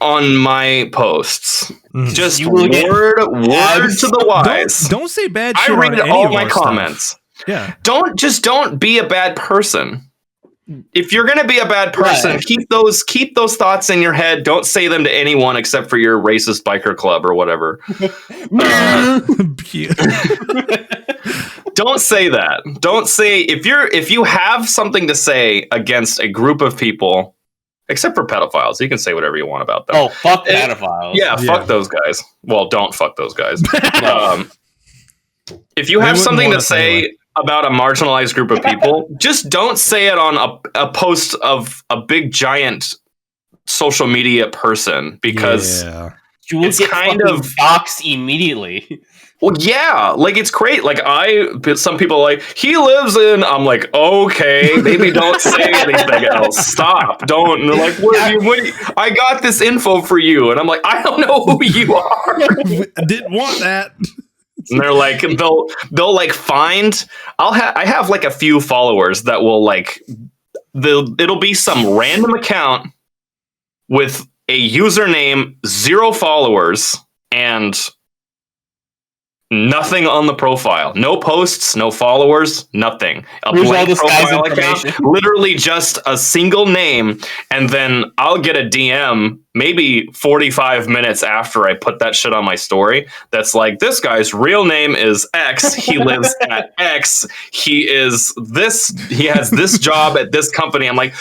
on my posts. Mhm. Just You will get word to the wise. Don't say bad I shit read on any all of my our stuff. comments. Yeah. Don't be a bad person. if you're gonna be a bad person, keep those thoughts in your head. Don't say them to anyone except for your racist biker club or whatever. Don't say that. Don't say if you have something to say against a group of people, except for pedophiles. You can say whatever you want about them. Oh, fuck pedophiles. Yeah, fuck those guys. Well, don't fuck those guys. If you have something to say about a marginalized group of people, just don't say it on a post of a big giant social media person, because you will get kind of doxxed immediately. Well, yeah, like it's great. Like some people are like, he lives in. I'm like, okay, maybe don't say anything else. Stop, don't. And they're like, I got this info for you, and I'm like, I don't know who you are. I didn't want that. And they're like, they'll like find. I have like a few followers that will like, it'll be some random account with a username, 0 followers, and nothing on the profile. No posts, no followers, nothing. A blank profile account, literally just a single name, and then I'll get a DM maybe 45 minutes after I put that shit on my story that's like, this guy's real name is X, he lives at X, he has this job at this company. I'm like,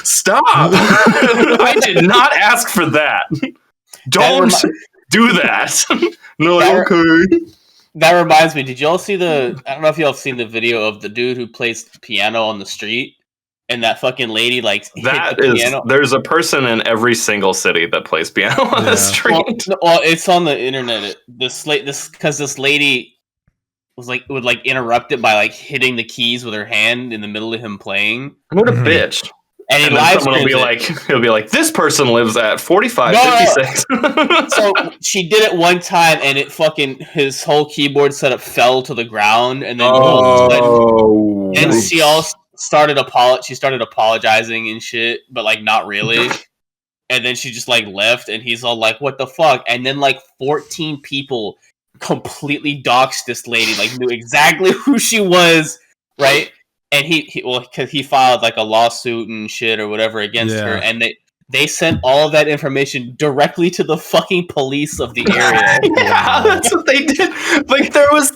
stop. I did not ask for that. Don't do that. No, okay. That reminds me, did y'all see I don't know if y'all have seen the video of the dude who plays piano on the street, and that fucking lady like hit the piano? There's a person in every single city that plays piano on the street. Well, it's on the internet. This lady would interrupt it by like hitting the keys with her hand in the middle of him playing. What a bitch. And then someone will be like, this person lives at 4556. So she did it one time, and his whole keyboard setup fell to the ground, and then she also started apologizing and shit, but like not really. And then she just like left, and he's all like, what the fuck? And then like 14 people completely doxed this lady, like knew exactly who she was, right? And because he filed like a lawsuit and shit or whatever against her, and they sent all of that information directly to the fucking police of the area. Yeah, that's what they did. Like there was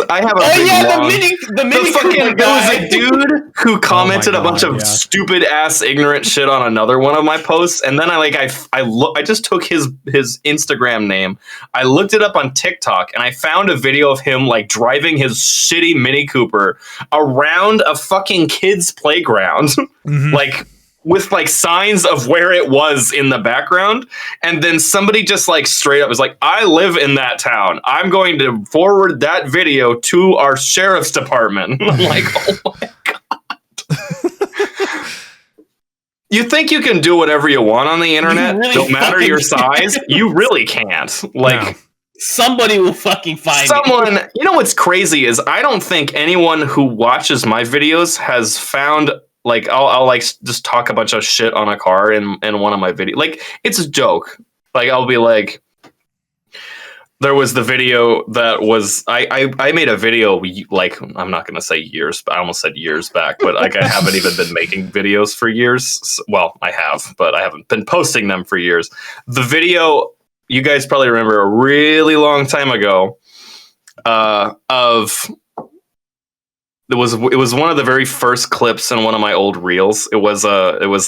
I have a the mini fucking, there was a dude who commented a bunch of stupid ass ignorant shit on another one of my posts, and then I just took his Instagram name, I looked it up on TikTok, and I found a video of him like driving his shitty Mini Cooper around a fucking kid's playground, like with like signs of where it was in the background. And then somebody just like straight up was like, I live in that town, I'm going to forward that video to our sheriff's department. I'm like, oh my God. You think you can do whatever you want on the internet? Really don't matter your size. You really can't. Like, no. Somebody will fucking find someone. You know what's crazy is I don't think anyone who watches my videos has found, like, I'll like just talk a bunch of shit on a car in one of my videos. Like, it's a joke. Like, I'll be like, there was the video that was, I made a video, like, I'm not going to say years, but I almost said years back, but like I haven't even been making videos for years. Well, I have, but I haven't been posting them for years. The video, you guys probably remember a really long time ago, it was one of the very first clips in one of my old reels. It was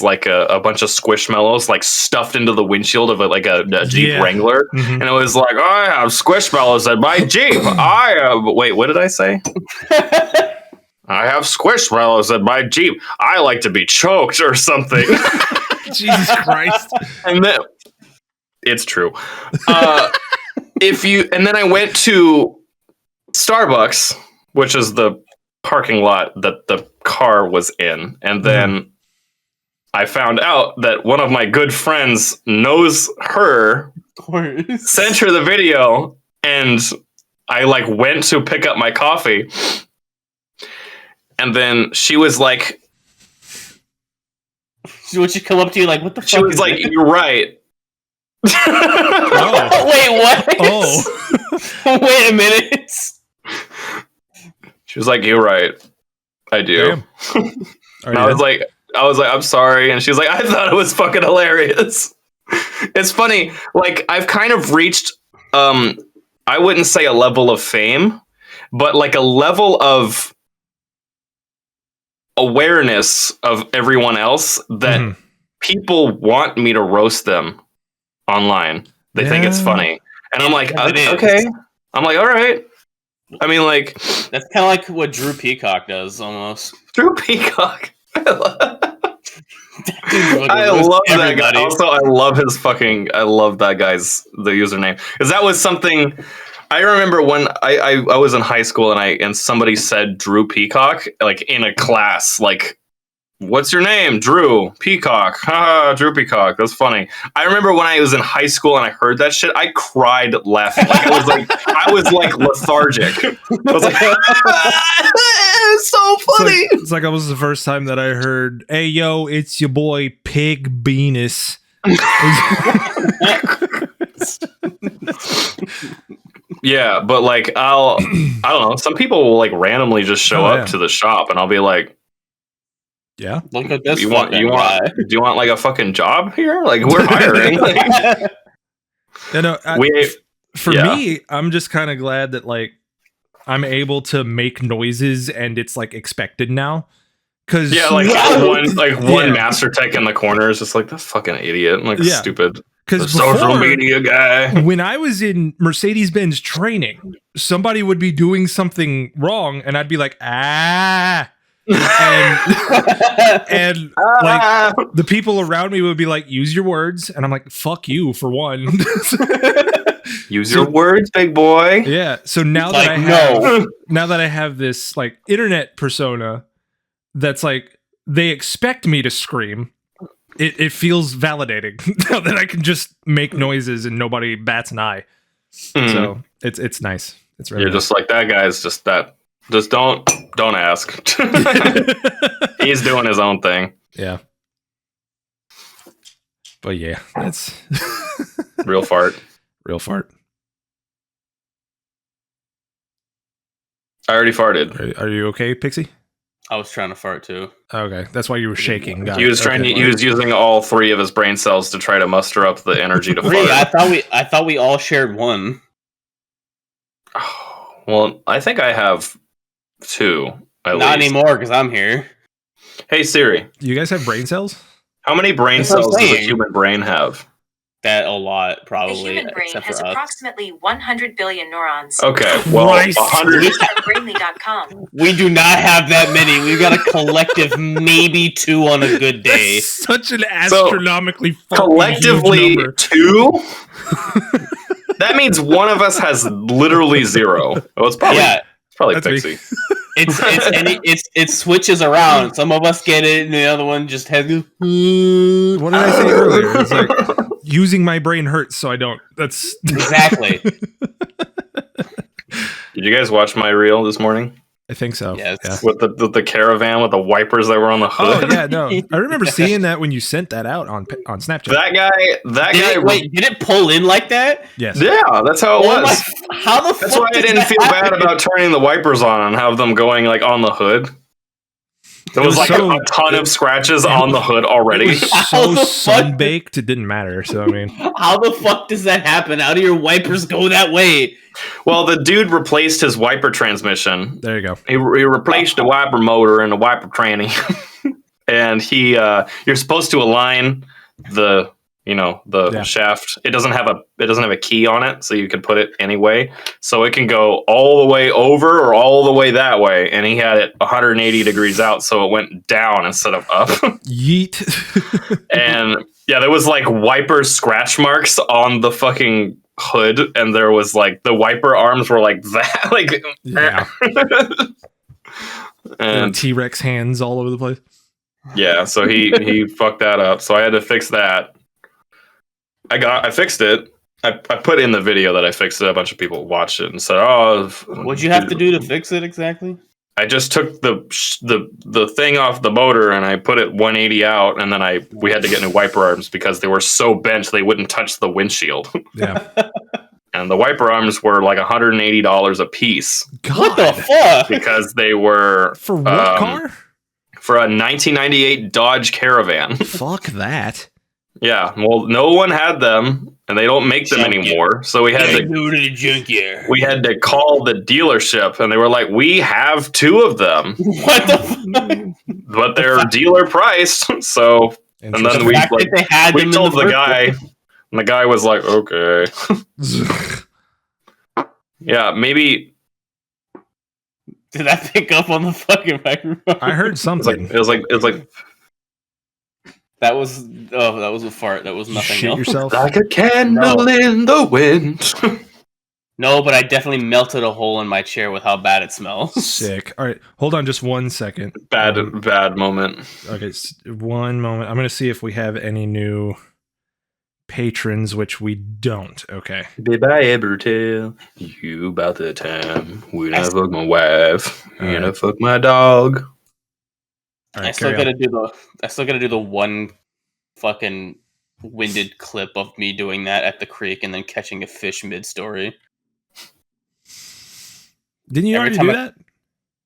like a bunch of Squishmallows like stuffed into the windshield of a Jeep Wrangler, and it was like, I have Squishmallows at my Jeep. Wait, what did I say? I have Squishmallows at my Jeep. I like to be choked or something. Jesus Christ! And then it's true. And then I went to Starbucks, which is the parking lot that the car was in, and then I found out that one of my good friends knows her, sent her the video, and I like went to pick up my coffee, and then she was like, would she come up to you like, what the fuck? She was like, you're right. Oh. Wait, what? Oh. Wait a minute. She was like, you're right. I do. And I was like, I'm sorry. And she's like, I thought it was fucking hilarious. It's funny. Like, I've kind of reached, I wouldn't say a level of fame, but like a level of awareness of everyone else that people want me to roast them online. They think it's funny. And I'm like, okay. I'm like, all right. I mean, like, that's kind of like what Drew Peacock does almost. Drew Peacock. I love that guy. Also, I love that guy's the username, because that was something I remember when I was in high school and somebody said Drew Peacock, like in a class, like, what's your name? Drew Peacock. Drew Peacock. That's funny. I remember when I was in high school and I heard that shit, I cried laughing. Like, I was like lethargic. I was like, it's so funny. It's like it was the first time that I heard, "Hey yo, it's your boy Pig Venus." Yeah, but like I don't know. Some people will like randomly just show up to the shop, and I'll be like, yeah, look at this. Do you want like a fucking job here? Like, we're hiring. Me, I'm just kind of glad that like I'm able to make noises and it's like expected now. Cause one master tech in the corner is just like, this fucking idiot, like stupid. Because social media guy. When I was in Mercedes-Benz training, somebody would be doing something wrong, and I'd be like, and like the people around me would be like, use your words, and I'm like, fuck you for one. Use your words, big boy. Yeah. So now that I have this like internet persona that's like, they expect me to scream. It feels validating now that I can just make noises and nobody bats an eye. So it's nice. It's really You're nice. Just like, that guy's just that. Just don't ask. He's doing his own thing. Yeah. But yeah, that's real fart. Real fart. I already farted. Are you okay, Pixie? I was trying to fart too. Okay, that's why you were shaking. He was he was using all 3 of his brain cells to try to muster up the energy to fart. I thought we all shared one. Oh, well, I think I have 2. Not anymore, because I'm here. Hey Siri, you guys have brain cells? How many brain cells does a human brain have? That a lot, probably. The human brain has approximately 100 billion neurons. Okay, well, 100. Brainly.com. We do not have that many. We've got a collective maybe 2 on a good day. That's such an astronomically collectively huge number. 2. That means one of us has literally 0. Oh, it's probably Pixie. It switches around. Some of us get it, and the other one just has. What did I say earlier? It's like, using my brain hurts, so I don't. That's exactly. Did you guys watch my reel this morning? I think so. Yes. Yeah. With the caravan with the wipers that were on the hood. Oh yeah, no. I remember seeing that when you sent that out on Snapchat. That guy. Wait, did it pull in like that? Yes. Yeah, that's how it was. How the fuck? That's why I didn't feel bad about turning the wipers on and have them going like on the hood. There was like a ton of scratches on the hood already. It was so sun-baked, it didn't matter. So I mean, how the fuck does that happen? How do your wipers go that way? Well, the dude replaced his wiper transmission. There you go. He replaced the wiper motor and the wiper tranny, and you're supposed to align the shaft. It doesn't have a key on it, so you can put it any way. So it can go all the way over or all the way that way. And he had it 180 degrees out, so it went down instead of up. Yeet. And yeah, there was like wiper scratch marks on the fucking hood, and there was like the wiper arms were like that, like yeah. And T-Rex hands all over the place. Yeah, so he fucked that up. So I had to fix that. I fixed it. I put in the video that I fixed it. A bunch of people watched it and said, "Oh, what'd you have to do to fix it exactly?" I just took the thing off the motor and I put it 180 out, and then we had to get new wiper arms because they were so bent they wouldn't touch the windshield. Yeah. And the wiper arms were like $180 a piece. God. What the fuck? Because they were for what car? for a 1998 Dodge Caravan. Fuck that. Yeah, well, no one had them, and they don't make them anymore. So we had to go to the junkyard. We had to call the dealership, and they were like, "We have 2 of them, What the fuck? but they're dealer priced." So, and then The we fact that they had them in told the first guy, and the guy was like, "Okay, yeah, maybe." Did I pick up on the fucking microphone? I heard something. It was like That was a fart. That was nothing Shit else. yourself. like a candle in the wind. No, but I definitely melted a hole in my chair with how bad it smells. Sick. All right, hold on just 1 second. Bad moment. Okay, one moment. I'm going to see if we have any new patrons, which we don't. Okay. Did I ever tell you about the time when I fucked my wife and I fucked my dog? All right, I still carry gotta do the one fucking winded clip of me doing that at the creek and then catching a fish mid story. Didn't you every already time do I- that?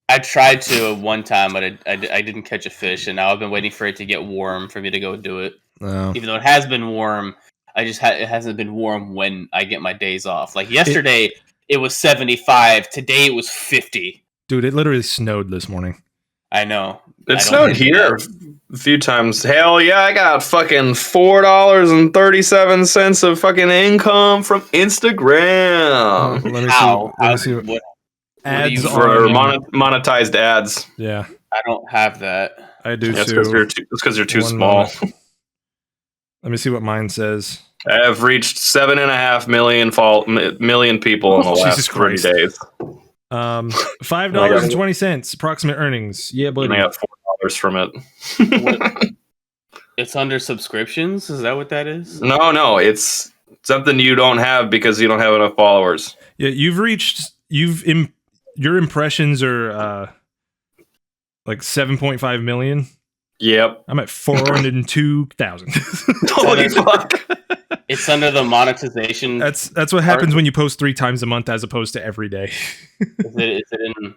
I tried to one time, but I didn't catch a fish, and now I've been waiting for it to get warm for me to go do it. No. Even though it has been warm, it hasn't been warm when I get my days off. Like yesterday, it was 75. Today it was 50. Dude, it literally snowed this morning. I know. It I snowed don't- here a few times. Hell yeah, I got fucking $4.37 of fucking income from Instagram Let me How? see. Let me see what What- ads you- for on. monetized ads. Yeah, I don't have that. I do That's too. because you're too One small. moment. Let me see what mine says. I've reached 7.5 million people in the last Jesus 3 Christ. days. $5.20 approximate earnings. Yeah, And I buddy. got $4 from it. It's under subscriptions. Is that what that is? No, it's something you don't have because you don't have enough followers. Yeah, your impressions are like 7.5 million. Yep. I'm at 402,000. Holy fuck. It's under the monetization. That's what happens when you post 3 times a month as opposed to every day. Is it in?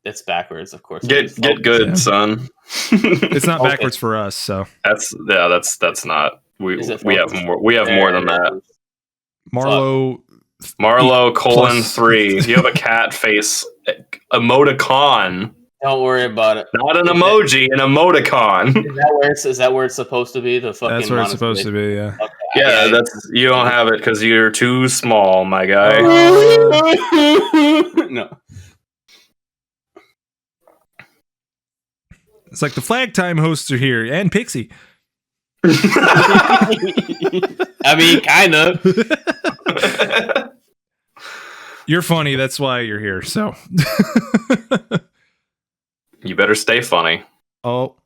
It's backwards, of course. Get good, Yeah. son. It's not Okay. backwards for us, so That's not. Is it We have focused? more. We have more than that. Marlo. Marlo Plus- 3. You have a cat face emoticon, Don't worry about it. not an emoji, an emoticon. Is that where it's supposed to be? The fucking. That's where it's supposed to be. Yeah. Okay, Yeah, you don't have it because you're too small, my guy. No. It's like the flag time hosts are here and Pixie. I mean, kind of. You're funny. That's why you're here. So. You better stay funny. Oh,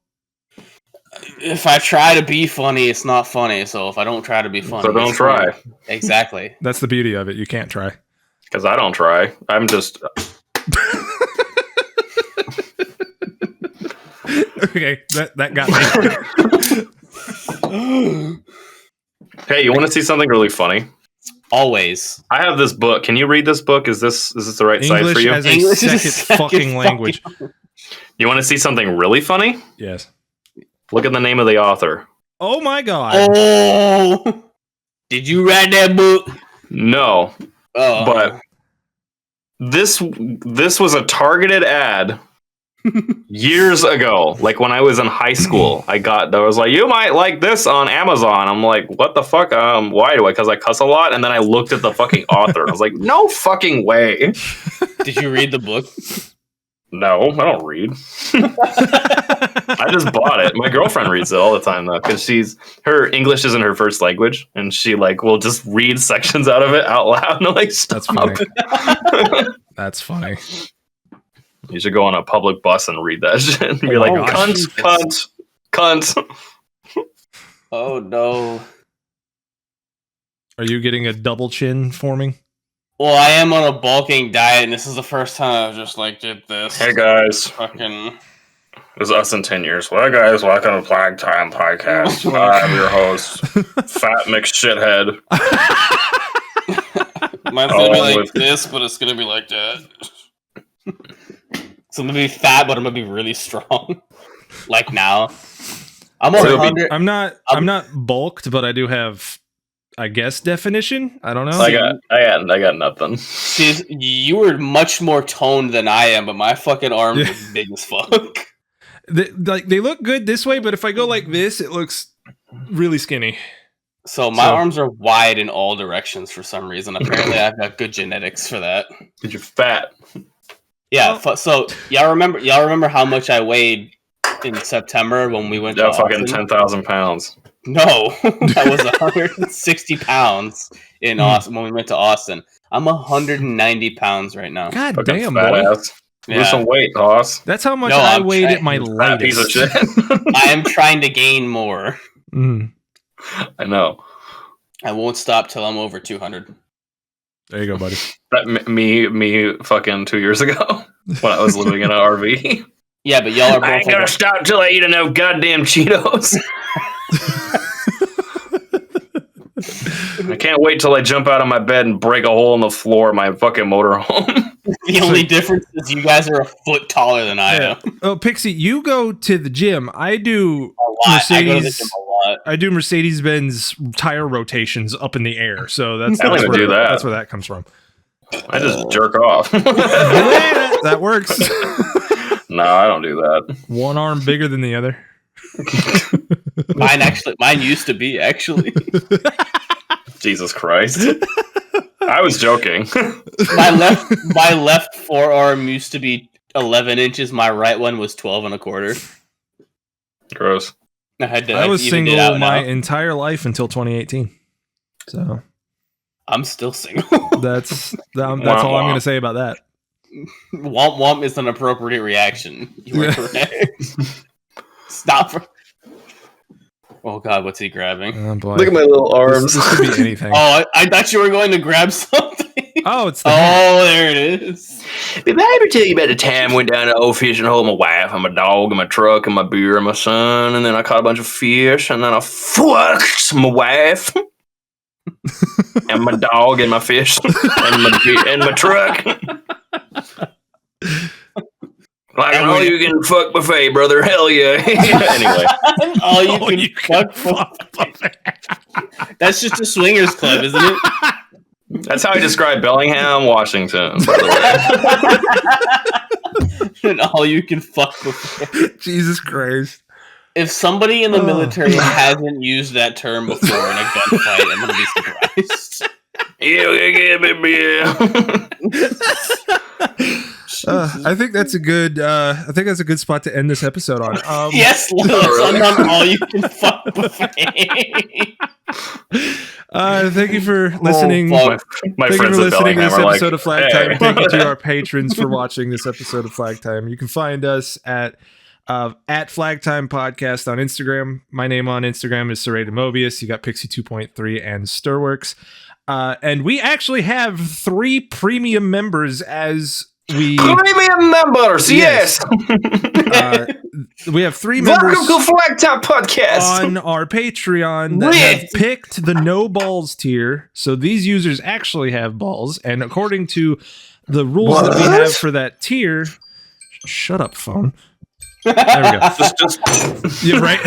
If I try to be funny, it's not funny. So if I don't try to be funny, So don't it's try. funny. Exactly. that's the beauty of it. You can't try. Because I don't try. I'm just. Okay, that got me. Hey, you want to see something really funny? Always. I have this book. Can you read this book? Is this the right site for English you? as a English is a second second fucking language. You want to see something really funny? Yes. Look at the name of the author. Oh my god. Oh, did you write that book? No, Oh, but this was a targeted ad years ago. Like when I was in high school, I was like, you might like this on Amazon. I'm like, what the fuck? Why do I? Because I cuss a lot. And then I looked at the fucking author. I was like, no fucking way. did you read the book? No, I don't read. I just bought it. My girlfriend reads it all the time though, because her English isn't her first language, and she will just read sections out of it out loud. And I'm like, stop. That's funny. That's funny. You should go on a public bus and read that shit and be Oh like, my gosh. cunt. Oh no. Oh, Are you getting a double chin forming? Well, I am on a bulking diet, and this is the first time I've just did this. Hey guys, Fucking. it's us in 10 years. Well, guys, welcome to Plague Time Podcast. I'm your host, Fat McShithead. Mine's gonna be like with- this, but it's gonna be like that. So I'm gonna be fat, but I'm gonna be really strong. like now. I'm So 100. I'm not bulked, but I do have, I guess, definition. I don't know. I got nothing. See, you were much more toned than I am, but my fucking arms are big as fuck. They look good this way, but if I go like this, it looks really skinny. So my arms are wide in all directions for some reason. Apparently, I've got good genetics for that. Because you're fat. Yeah. So y'all remember how much I weighed in September when we went to fucking Austin? 10,000 pounds. No, I was 160 pounds in Austin when we went to Austin. I'm 190 pounds right now. God Fucking damn, fat boy. ass. Lose some weight, Hoss. That's how much No, I I'm weighed trying- at my Fat piece of lightest. shit. I am trying to gain more. Mm. I know. I won't stop till I'm over 200. There you go, buddy. That me fucking 2 years ago when I was living in an RV. Yeah, but y'all are both I ain't gonna stop till I eat enough goddamn Cheetos. I can't wait till I jump out of my bed and break a hole in the floor of my fucking motorhome. The only difference is you guys are a foot taller than I am. Oh, Pixie, you go to the gym. I do A lot. I go to the Mercedes. gym a lot. I do Mercedes-Benz tire rotations up in the air. So that's I don't even do that. That's where that comes from. I just jerk off. That works. No, I don't do that. One arm bigger than the other. Mine used to be actually. Jesus Christ. I was joking. My left forearm used to be 11 inches. My right one was 12 and a quarter. Gross. I was single my entire life until 2018. So I'm still single. that's all I'm going to say about that. Womp womp is an appropriate reaction. You are correct. Stop. Oh God, what's he grabbing? Oh, boy. Look at my little arms. This could be anything. Oh, I thought you were going to grab something. Oh, it's the hat. Oh, there it is. Did I ever tell you about the time I went down to old fishing hole with my wife and my dog and my truck and my beer and my son, and then I caught a bunch of fish, and then I fucked my wife and my dog and my fish and my truck. Like an all-you-can fuck buffet, brother. Hell yeah. Anyway. Oh, you can fuck. That's just a swingers club, isn't it? That's how I describe Bellingham, Washington, by the way. And all you can fuck buffet. Jesus Christ. If somebody in the military hasn't used that term before in a gunfight, I'm gonna be surprised. Yeah, I think that's a good. I think that's a good spot to end this episode on. Yes, let's end on all you can fuck buffet. Thank you for listening. fuck. My Thank you friends for at listening to Bellingham this are like, episode of Flag hey. Time. And thank you to our patrons for watching this episode of Flag Time. You can find us at Flag Time Podcast on Instagram. My name on Instagram is Serrated Mobius. You got Pixie 2.3 and Stirworks. And we actually have 3 premium members as we Premium members, yes. we have 3 members Welcome to Flag Time Podcast. on our Patreon that have picked the no balls tier. So these users actually have balls, and according to the rules that we have for that tier, shut up, phone. There we go. Just Yeah, right.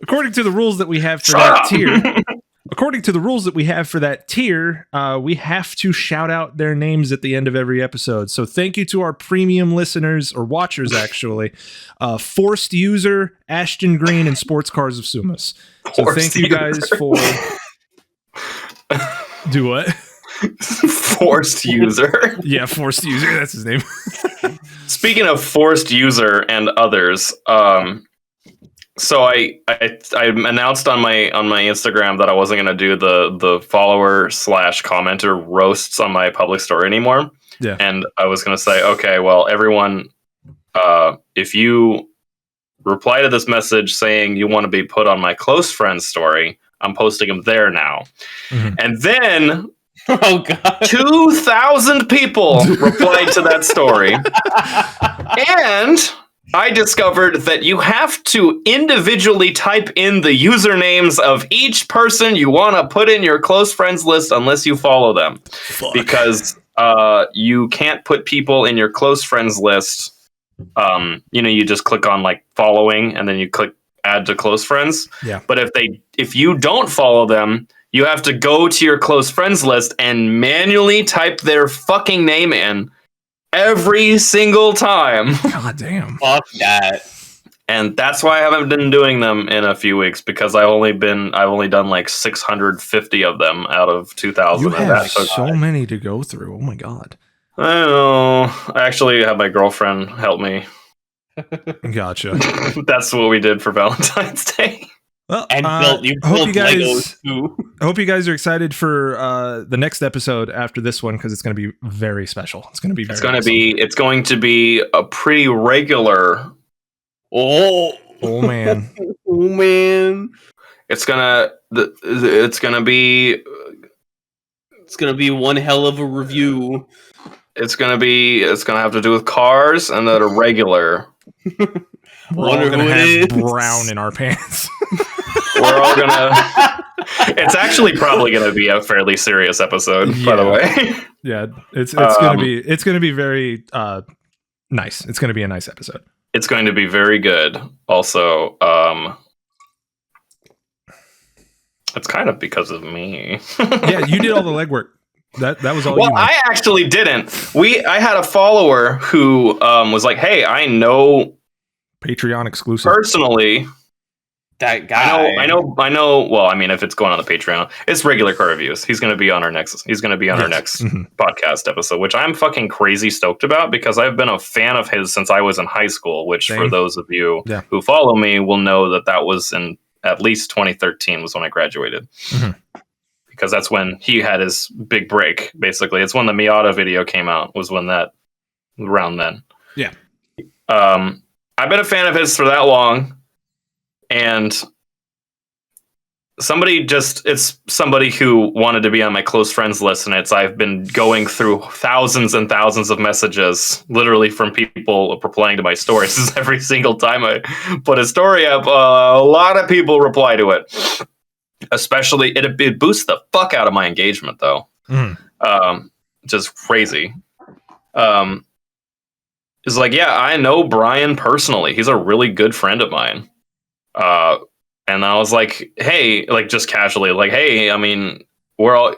According to the rules that we have for that tier. According to the rules that we have for that tier, we have to shout out their names at the end of every episode. So thank you to our premium listeners, or watchers actually, Forced User, Ashton Green, and Sports Cars of Sumas. So Forced thank you guys User. for... Do what? Forced User. Yeah, Forced User, that's his name. Speaking of Forced User and others, so I announced on my Instagram that I wasn't going to do the follower / commenter roasts on my public story anymore. Yeah. And I was going to say, okay, well, everyone, if you reply to this message saying you want to be put on my close friends story, I'm posting them there now. Mhm. And then Oh God. 2,000 people replied to that story. And I discovered that you have to individually type in the usernames of each person you want to put in your close friends list unless you follow them. Fuck. Because you can't put people in your close friends list. You just click on like following, and then you click add to close friends. Yeah. But if you don't follow them, you have to go to your close friends list and manually type their fucking name in every single time. God damn. Fuck that. And that's why I haven't been doing them in a few weeks, because I've only done like 650 of them out of 2,000. You and have that took, so many to go through. Oh my god. I don't know. I actually had my girlfriend help me. Gotcha. That's what we did for Valentine's Day. Well, And I built hope you guys. Legos too. I hope you guys are excited for the next episode after this one, because it's going to be very special. It's going to be. Very It's going to be a pretty regular. Oh man. Oh man. It's gonna be one hell of a review. it's gonna have to do with cars, and that are regular. We're all going to have brown in our pants. We're all gonna. It's actually probably gonna be a fairly serious episode, by the way. Yeah, it's gonna be very nice. It's gonna be a nice episode. It's going to be very good. Also, it's kind of because of me. Yeah, you did all the legwork. That was all. Well, you I actually didn't. I had a follower who was like, "Hey, I know Patreon exclusive personally." That guy. I know. Well, I mean, if it's going on the Patreon, it's regular car reviews. He's going to be on our next podcast episode, which I'm fucking crazy stoked about, because I've been a fan of his since I was in high school. Which, for those of you who follow me, will know that was in at least 2013 was when I graduated, because that's when he had his big break. Basically, it's when the Miata video came out. Was when that around then. Yeah. I've been a fan of his for that long. And it's somebody who wanted to be on my close friends list, and I've been going through thousands and thousands of messages, literally from people replying to my stories. Every single time I put a story up, a lot of people reply to it. Especially, it boosts the fuck out of my engagement, though. Just crazy. It's like, yeah, I know Brian personally. He's a really good friend of mine. And I was like, hey, like just casually, like, hey, I mean,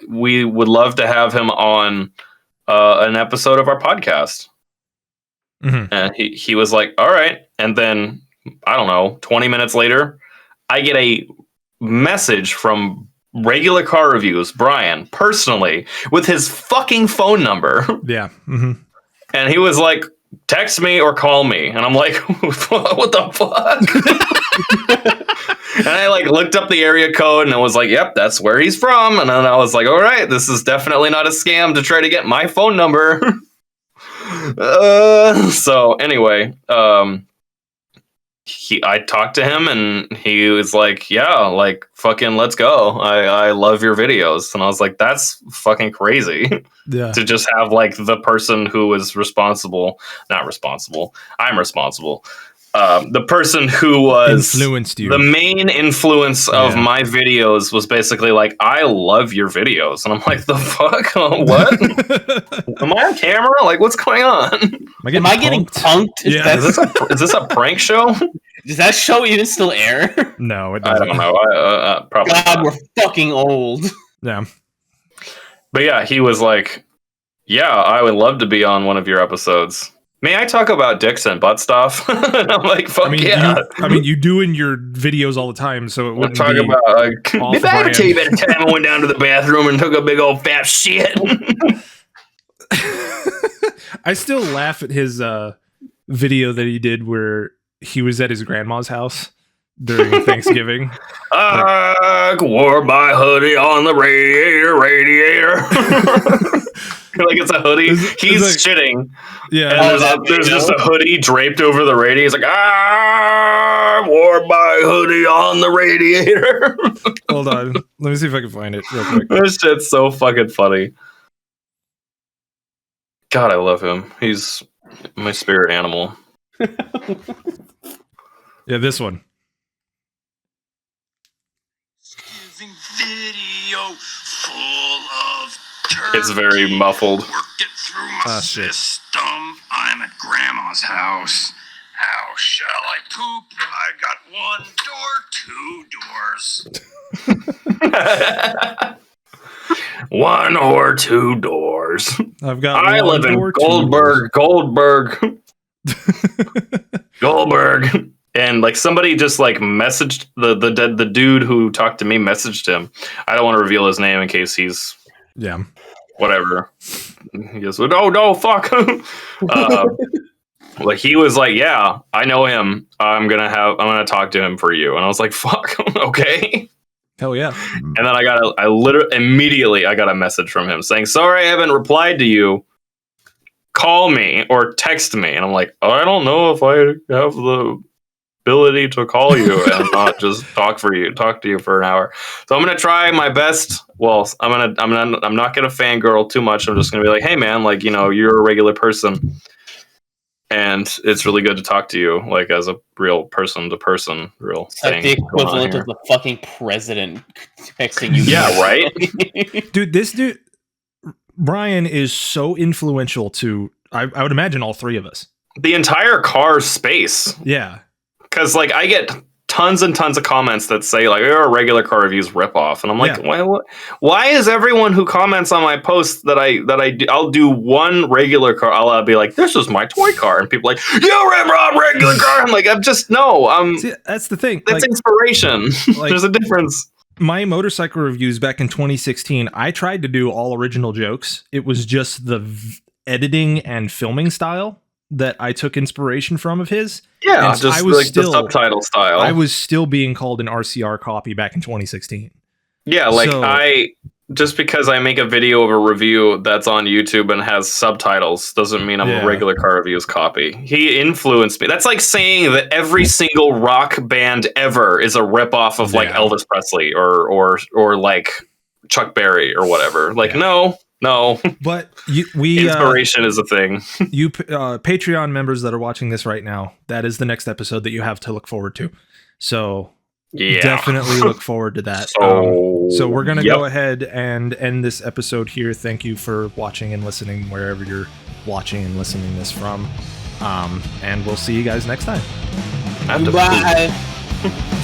we would love to have him on an episode of our podcast. And he was like, all right. And then, I don't know, 20 minutes later, I get a message from Regular Car Reviews, Brian, personally, with his fucking phone number. Yeah. And he was like, text me or call me. And I'm like, what the fuck? And I like looked up the area code, and I was like, yep, that's where he's from. And then I was like, all right, this is definitely not a scam to try to get my phone number. So anyway, I talked to him, and he was like, yeah, like fucking let's go. I love your videos. And I was like, that's fucking crazy. Yeah. To just have like the person who is not responsible. I'm responsible. The person who was influenced you. The main influence of my videos was basically like, I love your videos. And I'm like, the fuck? What? Am I on camera? Like, what's going on? Am I getting punked? Yeah. Is this a prank show? Does that show even still air? No, it doesn't. I don't know. Probably God, not. we're fucking old. Yeah. But yeah, he was like, yeah, I would love to be on one of your episodes. May I talk about dicks and butt stuff? And I'm like, fuck you do in your videos all the time, so it wouldn't talk be about off I brand. tell you about a time I went down to the bathroom and took a big old fat shit. I still laugh at his video that he did where he was at his grandma's house during Thanksgiving. I wore my hoodie on the radiator. Like it's a hoodie. He's like, shitting. Yeah. And there's just a hoodie draped over the radiator. He's like, I wore my hoodie on the radiator. Hold on. Let me see if I can find it real quick. This shit's so fucking funny. God, I love him. He's my spirit animal. Yeah, this one. Video full of It's very muffled. Work it through my shit. system. I'm at Grandma's house. shall I poop? I got 1 door, 2 doors. One or two doors. I've got. I one live in door, 2 doors. Goldberg. And like somebody just like messaged the dude who talked to me messaged him. I don't want to reveal his name in case he's Yeah. whatever. He goes, oh no, fuck. Like he was like, yeah, I know him. I'm gonna talk to him for you. And I was like, fuck, okay. Hell yeah. And then I literally immediately got a message from him saying, sorry, I haven't replied to you. Call me or text me. And I'm like, I don't know if I have the ability to call you and not just talk to you for an hour. So I'm gonna try my best. Well, I'm not gonna fangirl too much. I'm just gonna be like, hey man, like, you know, you're a regular person. And it's really good to talk to you, like as a real person to person, real It's like thing. the equivalent of the fucking president texting you. Yeah, right? Dude, this dude, Brian, is so influential to, I would imagine, all three of us. The entire car space. Yeah. Because like I get tons and tons of comments that say like, "You're a regular car reviews ripoff," and I'm like, why is everyone who comments on my post that I'll do one regular car, I'll be like, "This is my toy car," and people are like, "You rip on regular car." I'm like, See, that's the thing. That's like, inspiration. like- There's a difference. My motorcycle reviews back in 2016, I tried to do all original jokes. It was just the editing and filming style that I took inspiration from of his. Yeah, And just I was like still- the subtitle style. I was still being called an RCR copy back in 2016. Yeah, like So- just because I make a video of a review that's on YouTube and has subtitles doesn't mean I'm Yeah. a regular car reviews copy. He influenced me. That's like saying that every single rock band ever is a ripoff of like Yeah. Elvis Presley or like Chuck Berry or whatever. Like Yeah. no. But we Inspiration is a thing. you Patreon members that are watching this right now, that is the next episode that you have to look forward to. So Yeah. definitely look forward to that. So we're going to go ahead and end this episode here. Thank you for watching and listening wherever you're watching and listening this from. And we'll see you guys next time. I have to poop. Bye.